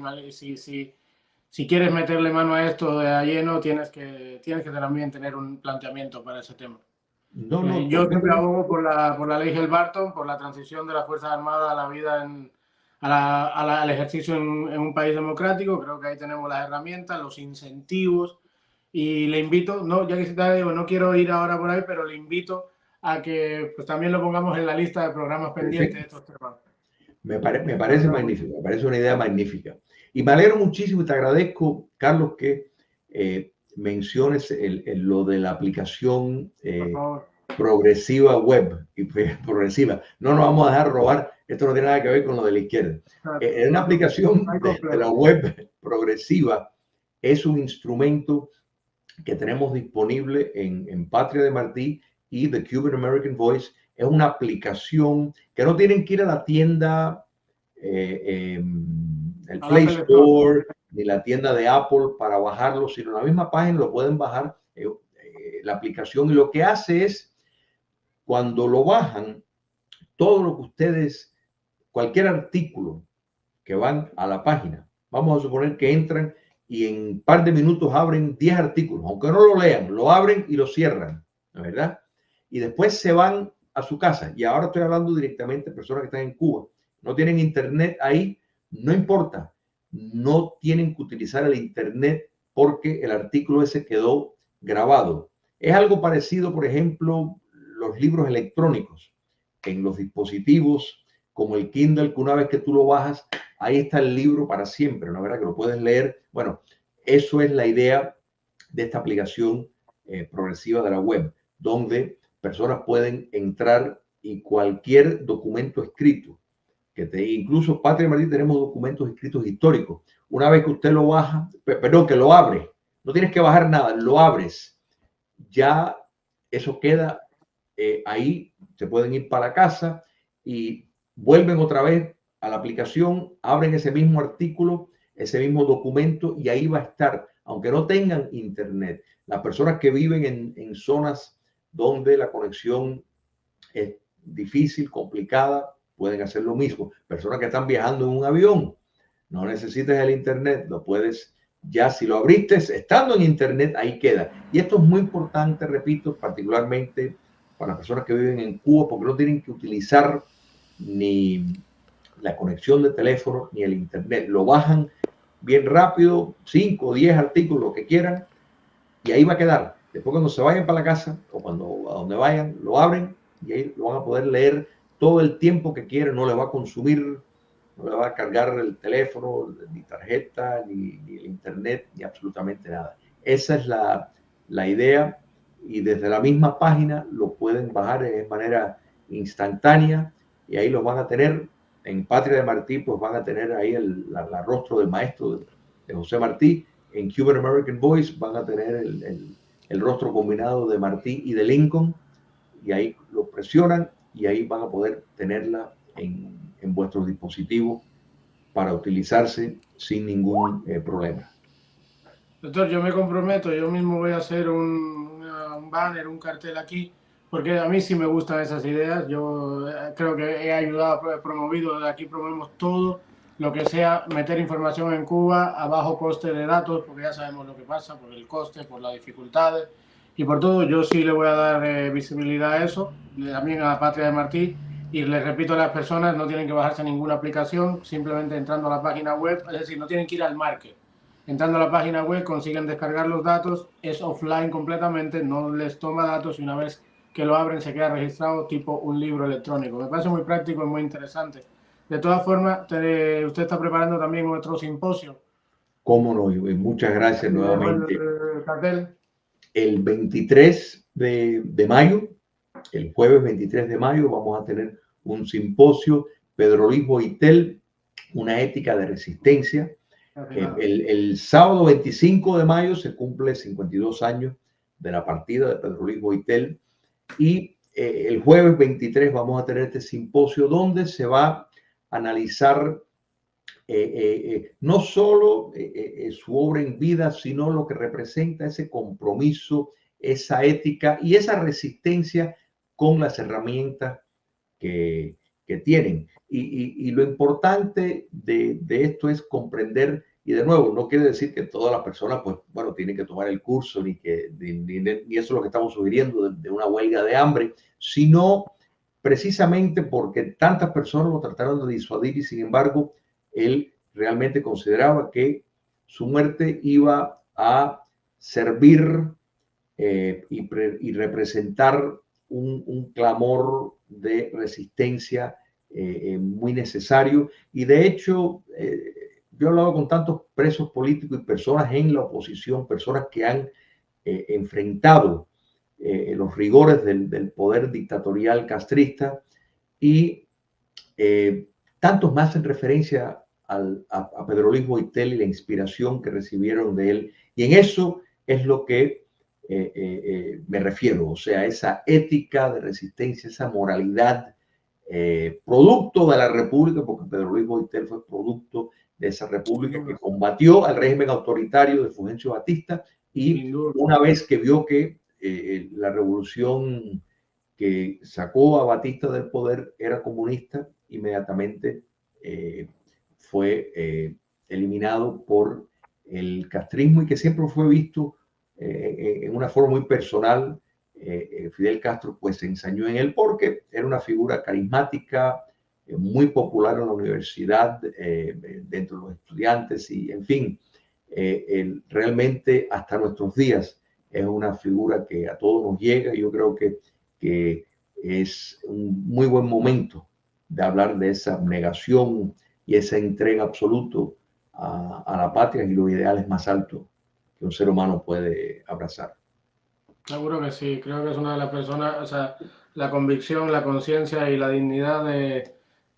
si quieres meterle mano a esto de a lleno, tienes que también tener un planteamiento para ese tema. Yo siempre abogo por la ley Helm-Barton, por la transición de las Fuerzas Armadas a la vida al ejercicio en un país democrático. Creo que ahí tenemos las herramientas, los incentivos, y le invito, ya que digo, no quiero ir ahora por ahí, pero le invito a que pues también lo pongamos en la lista de programas pendientes de estos temas. Me parece magnífico, me parece una idea magnífica. Y me alegro muchísimo y te agradezco, Carlos, que menciones lo de la aplicación progresiva web y progresiva. No nos vamos a dejar robar, esto no tiene nada que ver con lo de la izquierda. Una aplicación de la web progresiva es un instrumento que tenemos disponible en Patria de Martí y The Cuban American Voice. Es una aplicación que no tienen que ir a la tienda, el Play Store, ni la tienda de Apple para bajarlo, sino en la misma página lo pueden bajar, la aplicación, y lo que hace es, cuando lo bajan, todo lo que ustedes, cualquier artículo que van a la página, vamos a suponer que entran y en un par de minutos abren 10 artículos, aunque no lo lean, lo abren y lo cierran, ¿no es verdad? Y después se van a su casa. Y ahora estoy hablando directamente de personas que están en Cuba. No tienen internet ahí, no importa. No tienen que utilizar el internet porque el artículo ese quedó grabado. Es algo parecido, por ejemplo, los libros electrónicos en los dispositivos como el Kindle, que una vez que tú lo bajas, ahí está el libro para siempre, ¿no? ¿Verdad? Que lo puedes leer. Bueno, eso es la idea de esta aplicación progresiva de la web, donde personas pueden entrar y cualquier documento escrito, incluso Patria y Martí tenemos documentos escritos históricos. Una vez que usted lo baja, perdón, que lo abre, no tienes que bajar nada, lo abres, ya eso queda ahí, se pueden ir para la casa y vuelven otra vez a la aplicación, abren ese mismo artículo, ese mismo documento y ahí va a estar, aunque no tengan internet. Las personas que viven en zonas donde la conexión es difícil, complicada, pueden hacer lo mismo. Personas que están viajando en un avión, no necesitas el internet, lo puedes, ya si lo abriste, estando en internet, ahí queda. Y esto es muy importante, repito, particularmente para las personas que viven en Cuba, porque no tienen que utilizar ni la conexión de teléfono ni el internet. Lo bajan bien rápido, 5 o 10 artículos, lo que quieran, y ahí va a quedar. Después cuando se vayan para la casa o cuando a donde vayan, lo abren y ahí lo van a poder leer todo el tiempo que quieran, no les va a consumir, no le va a cargar el teléfono, ni tarjeta, ni el internet, ni absolutamente nada. Esa es la idea y desde la misma página lo pueden bajar de manera instantánea y ahí los van a tener. En Patria de Martí, pues van a tener ahí el rostro del maestro de José Martí. En Cuban American Voice van a tener el rostro combinado de Martí y de Lincoln y ahí lo presionan y ahí van a poder tenerla en vuestros dispositivos para utilizarse sin ningún problema. Doctor, yo me comprometo, yo mismo voy a hacer un banner, un cartel aquí, porque a mí sí me gustan esas ideas. Yo creo que he ayudado, he promovido, desde aquí promovemos todo lo que sea meter información en Cuba a bajo coste de datos, porque ya sabemos lo que pasa, por el coste, por las dificultades y por todo. Yo sí le voy a dar visibilidad a eso, también a la Patria de Martí. Y les repito a las personas, no tienen que bajarse ninguna aplicación, simplemente entrando a la página web, es decir, no tienen que ir al market. Entrando a la página web consiguen descargar los datos, es offline completamente, no les toma datos y una vez que lo abren se queda registrado tipo un libro electrónico. Me parece muy práctico y muy interesante. De todas formas, usted está preparando también otro simposio. Cómo no, y muchas gracias nuevamente. El cartel. El 23 de mayo, el jueves 23 de mayo, vamos a tener un simposio, Pedro Luis Boitel, una ética de resistencia. El sábado 25 de mayo se cumple 52 años de la partida de Pedro Luis Boitel y el jueves 23 vamos a tener este simposio donde se va a analizar no solo su obra en vida, sino lo que representa ese compromiso, esa ética y esa resistencia con las herramientas que tienen. Y lo importante de esto es comprender, y de nuevo, no quiere decir que todas las personas, pues, bueno, tienen que tomar el curso, ni eso es lo que estamos sugiriendo de una huelga de hambre, sino precisamente porque tantas personas lo trataron de disuadir y sin embargo, él realmente consideraba que su muerte iba a servir y representar un clamor de resistencia muy necesario. Y de hecho, yo he hablado con tantos presos políticos y personas en la oposición, personas que han enfrentado los rigores del poder dictatorial castrista y tantos más en referencia a Pedro Luis Boitel y la inspiración que recibieron de él. Y en eso es lo que me refiero, o sea, esa ética de resistencia, esa moralidad, producto de la República, porque Pedro Luis Boitel fue producto de esa República que combatió al régimen autoritario de Fulgencio Batista y una vez que vio que la revolución que sacó a Batista del poder era comunista, inmediatamente fue eliminado por el castrismo y que siempre fue visto en una forma muy personal Fidel Castro pues se ensañó en él porque era una figura carismática, muy popular en la universidad, dentro de los estudiantes y en fin, él realmente hasta nuestros días es una figura que a todos nos llega y yo creo que es un muy buen momento de hablar de esa abnegación y esa entrega absoluta a la patria y los ideales más altos que un ser humano puede abrazar. Seguro que sí, creo que es una de las personas, o sea, la convicción, la conciencia y la dignidad de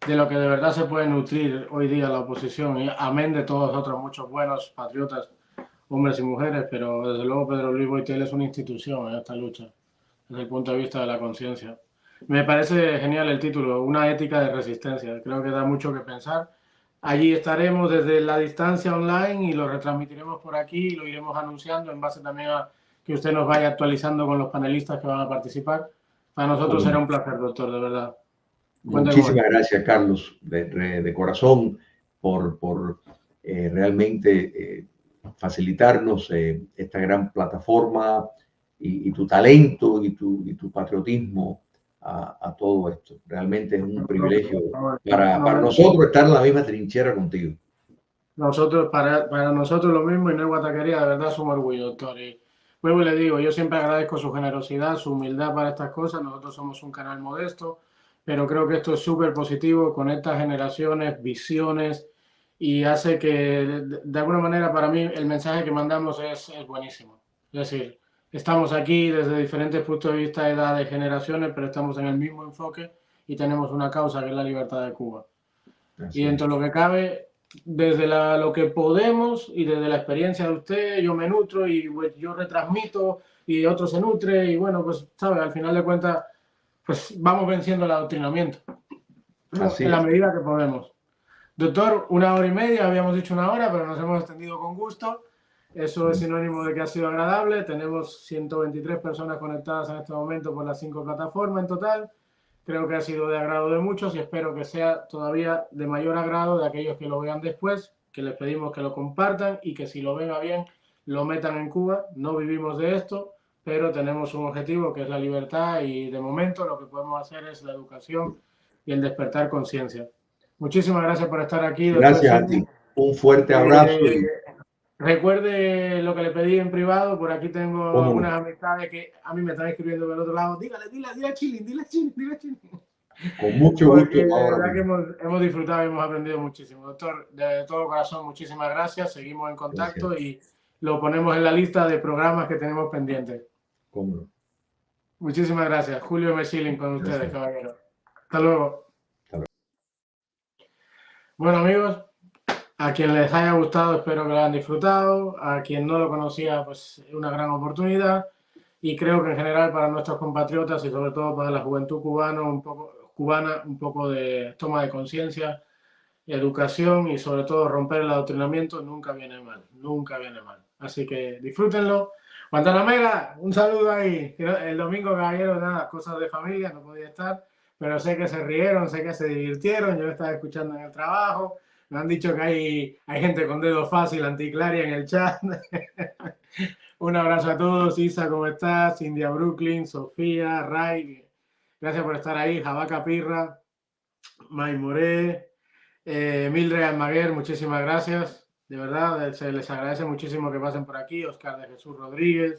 lo que de verdad se puede nutrir hoy día la oposición, y amén de todos otros muchos buenos patriotas, hombres y mujeres, pero desde luego Pedro Luis Boitel es una institución en esta lucha, desde el punto de vista de la conciencia. Me parece genial el título, una ética de resistencia, creo que da mucho que pensar. Allí estaremos desde la distancia online y lo retransmitiremos por aquí y lo iremos anunciando en base también a que usted nos vaya actualizando con los panelistas que van a participar. Para nosotros será un placer, doctor, de verdad. Muchísimas gracias, Carlos, de corazón, por realmente facilitarnos esta gran plataforma y tu talento y tu patriotismo a todo esto. Realmente es un privilegio para nosotros estar en la misma trinchera contigo. Para nosotros lo mismo y no es guataquería, de verdad es un orgullo, doctor. Y luego le digo, yo siempre agradezco su generosidad, su humildad para estas cosas. Nosotros somos un canal modesto, pero creo que esto es súper positivo, conecta generaciones, visiones y hace que, de alguna manera, para mí el mensaje que mandamos es buenísimo. Es decir, estamos aquí desde diferentes puntos de vista, edades, generaciones, pero estamos en el mismo enfoque y tenemos una causa que es la libertad de Cuba. Y dentro de lo que cabe, desde lo que podemos y desde la experiencia de usted, yo me nutro y pues, yo retransmito y otro se nutre y bueno, pues, ¿sabe? Al final de cuentas, pues vamos venciendo el adoctrinamiento. En la medida que podemos. Doctor, 1 hora y media, habíamos dicho 1 hora, pero nos hemos extendido con gusto. Eso es sinónimo de que ha sido agradable. Tenemos 123 personas conectadas en este momento por las 5 plataformas en total. Creo que ha sido de agrado de muchos y espero que sea todavía de mayor agrado de aquellos que lo vean después, que les pedimos que lo compartan y que si lo ven a bien, lo metan en Cuba. No vivimos de esto, pero tenemos un objetivo que es la libertad y de momento lo que podemos hacer es la educación y el despertar conciencia. Muchísimas gracias por estar aquí, doctor. Gracias a ti. Un fuerte abrazo. Recuerde lo que le pedí en privado. Por aquí tengo algunas amistades que a mí me están escribiendo del otro lado. Dile a Chilin, dile a Chilin. Con mucho gusto. De verdad que hemos disfrutado y hemos aprendido muchísimo. Doctor, de todo corazón, muchísimas gracias. Seguimos en contacto y lo ponemos en la lista de programas que tenemos pendientes. ¿Cómo no? Muchísimas gracias. Julio Mechilin con ustedes, caballero. Hasta luego. Bueno, amigos, a quien les haya gustado, espero que lo hayan disfrutado. A quien no lo conocía, pues es una gran oportunidad. Y creo que en general para nuestros compatriotas y sobre todo para la juventud cubana, un poco de toma de conciencia, educación y sobre todo romper el adoctrinamiento nunca viene mal, nunca viene mal. Así que disfrútenlo. Guantanamera, un saludo ahí. El domingo, caballero, nada, cosas de familia, no podía estar, pero sé que se rieron, sé que se divirtieron, yo estaba escuchando en el trabajo, me han dicho que hay gente con dedo fácil, anticlaria en el chat. Un abrazo a todos. Isa, ¿cómo estás? India Brooklyn, Sofía, Ray, gracias por estar ahí. Jabaca Pirra, May Moré, Mildred Almaguer, muchísimas gracias. De verdad, se les agradece muchísimo que pasen por aquí. Oscar de Jesús Rodríguez.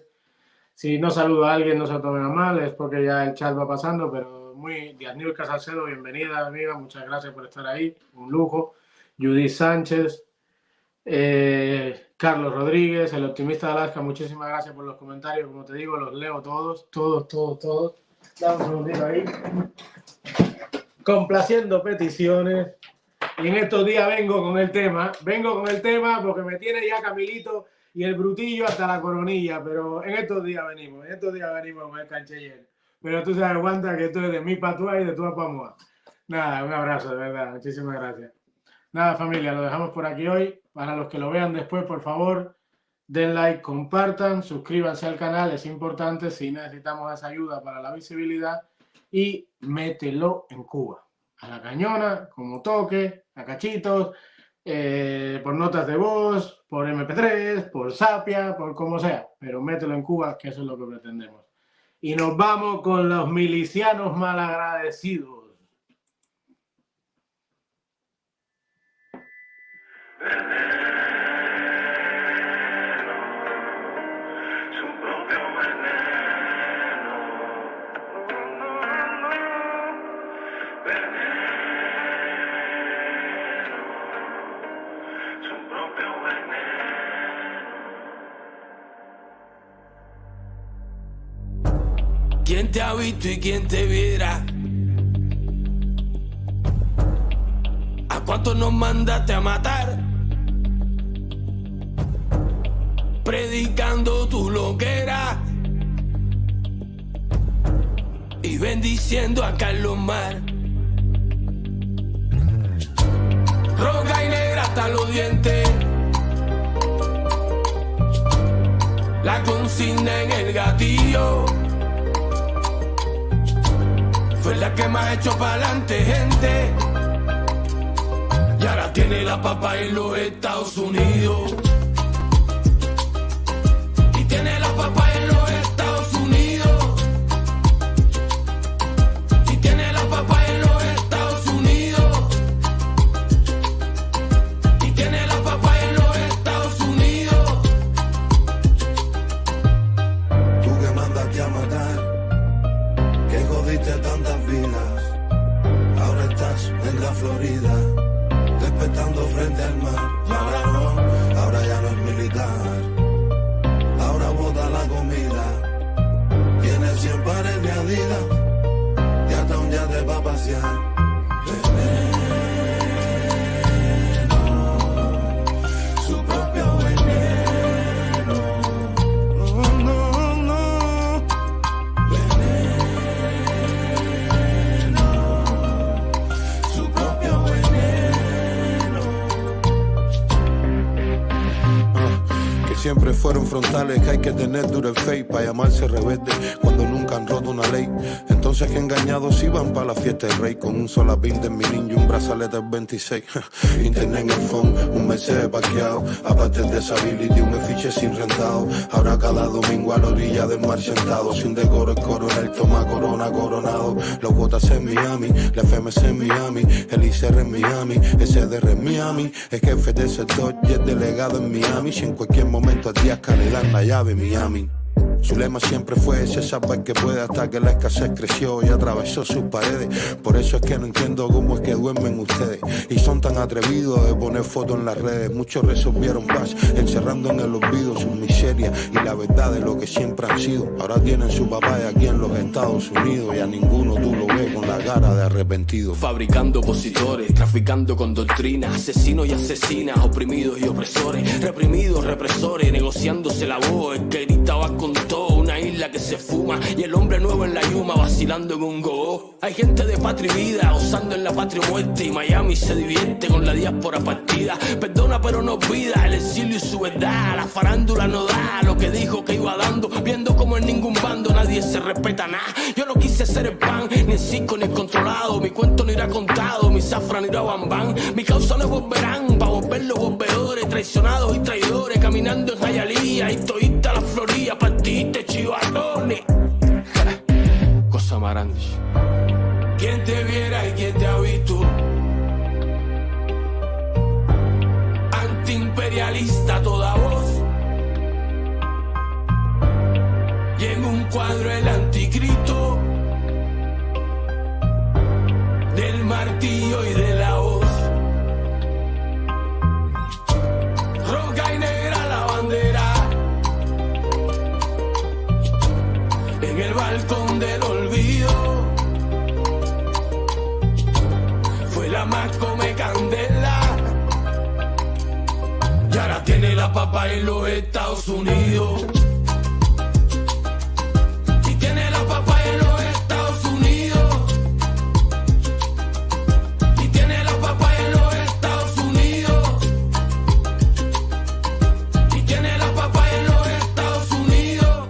Si no saludo a alguien, no se lo tomen a mal, es porque ya el chat va pasando, pero Diasnilka Salcedo, bienvenida, amiga. Muchas gracias por estar ahí. Un lujo. Judith Sánchez. Carlos Rodríguez, el optimista de Alaska, muchísimas gracias por los comentarios, como te digo, los leo todos. Dame un segundito ahí. Complaciendo peticiones. Y en estos días vengo con el tema porque me tiene ya Camilito y el brutillo hasta la coronilla, pero en estos días venimos con el cancheller. Pero tú sabes, aguanta que esto es de mi patuá y de tu apamoa. Nada, un abrazo, de verdad, muchísimas gracias. Nada, familia, lo dejamos por aquí hoy. Para los que lo vean después, por favor, den like, compartan, suscríbanse al canal, es importante si necesitamos esa ayuda para la visibilidad y mételo en Cuba. A la cañona, como toque, a cachitos, por notas de voz, por MP3, por Sapia, por como sea, pero mételo en Cuba, que eso es lo que pretendemos. Y nos vamos con los milicianos malagradecidos. ¿Quién te ha visto y quién te viera? ¿A cuántos nos mandaste a matar? Predicando tu loquera y bendiciendo a Carlos Mar. Roja y negra hasta los dientes, la consigna en el gatillo fue la que me ha hecho pa'lante, gente. Y ahora tiene la papa en los Estados Unidos. Y tiene la papa en los Estados Unidos. Y tiene la papa en los Estados Unidos. Y tiene la papa en los Estados Unidos. Tú que mandaste a matar, que jodiste tantas vidas, ahora estás en la Florida, despertando frente al mar. Ahora no, ahora ya no es militar, ahora bota la comida, tiene 100 pares de Adidas y hasta un yate va a pasear. Su propio veneno. No, no, no. Su propio veneno. Que siempre fueron frontales, que hay que tener duro el face para llamarse rebelde cuando nunca han roto una ley. Entonces que engañados iban para la fiesta del rey con un solapín de mi niño y un brazalete del 26. Internet en el phone, un Mercedes parqueado, aparte el disability, un efiche sin rentado. Ahora cada domingo a la orilla del mar sentado, sin decoro el coronel toma corona coronado. Los botas en Miami, la FMC en Miami, el ICR en Miami, el CDR en Miami, el jefe del sector y el delegado en Miami. Si en cualquier momento a Díaz le dan la llave Miami. Su lema siempre fue ese saber que puede hasta que la escasez creció y atravesó sus paredes. Por eso es que no entiendo cómo es que duermen ustedes y son tan atrevidos de poner fotos en las redes. Muchos resolvieron paz encerrando en el olvido sus miserias y la verdad de lo que siempre han sido. Ahora tienen su papá aquí en los Estados Unidos y a ninguno tú lo ves con la cara de arrepentido. Fabricando opositores, traficando con doctrinas, asesinos y asesinas, oprimidos y opresores, reprimidos, represores, negociándose la voz, el que gritaba con todo, una isla que se fuma y el hombre nuevo en la yuma vacilando en un go. Hay gente de patria y vida osando en la patria y muerte y Miami se divierte con la diáspora partida. Perdona pero no olvida el exilio y su verdad. La farándula no da lo que dijo que iba dando, viendo como en ningún bando nadie se respeta nada. Yo no quise ser el pan, ni el circo ni el controlado. Mi cuento no irá contado, mi zafra no irá bambán. Mi causa no volverán, pa' volver los volvedores, traicionados y traidores, caminando en Hialeah y todita la Florida, partiste chivatones. Cosa marandi. ¿Quién te viera y quién te ha visto? Antiimperialista toda voz. Y en un cuadro el anticristo del martillo y de la hoz. Roja y negra la bandera en el balcón del olvido. Fue la más come candela y ahora tiene la papa en los Estados Unidos. Y tiene la papa en los Estados Unidos. Y tiene la papa en los Estados Unidos. Y tiene la papa en los Estados Unidos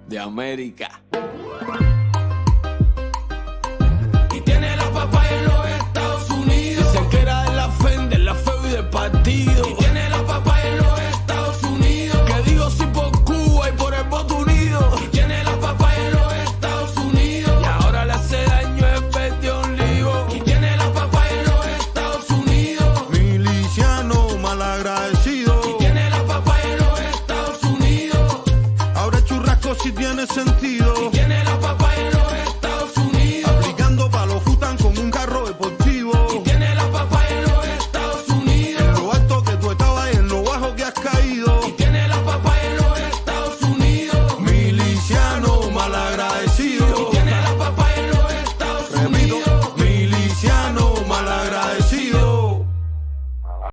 de América. Y tiene la papa en los Estados Unidos. Dicen que era de la FEN, de la FEU y del partido. Y tiene la papa en los Estados Unidos. Que digo sí por Cuba y por el voto unido. Y tiene la papa en los vacío.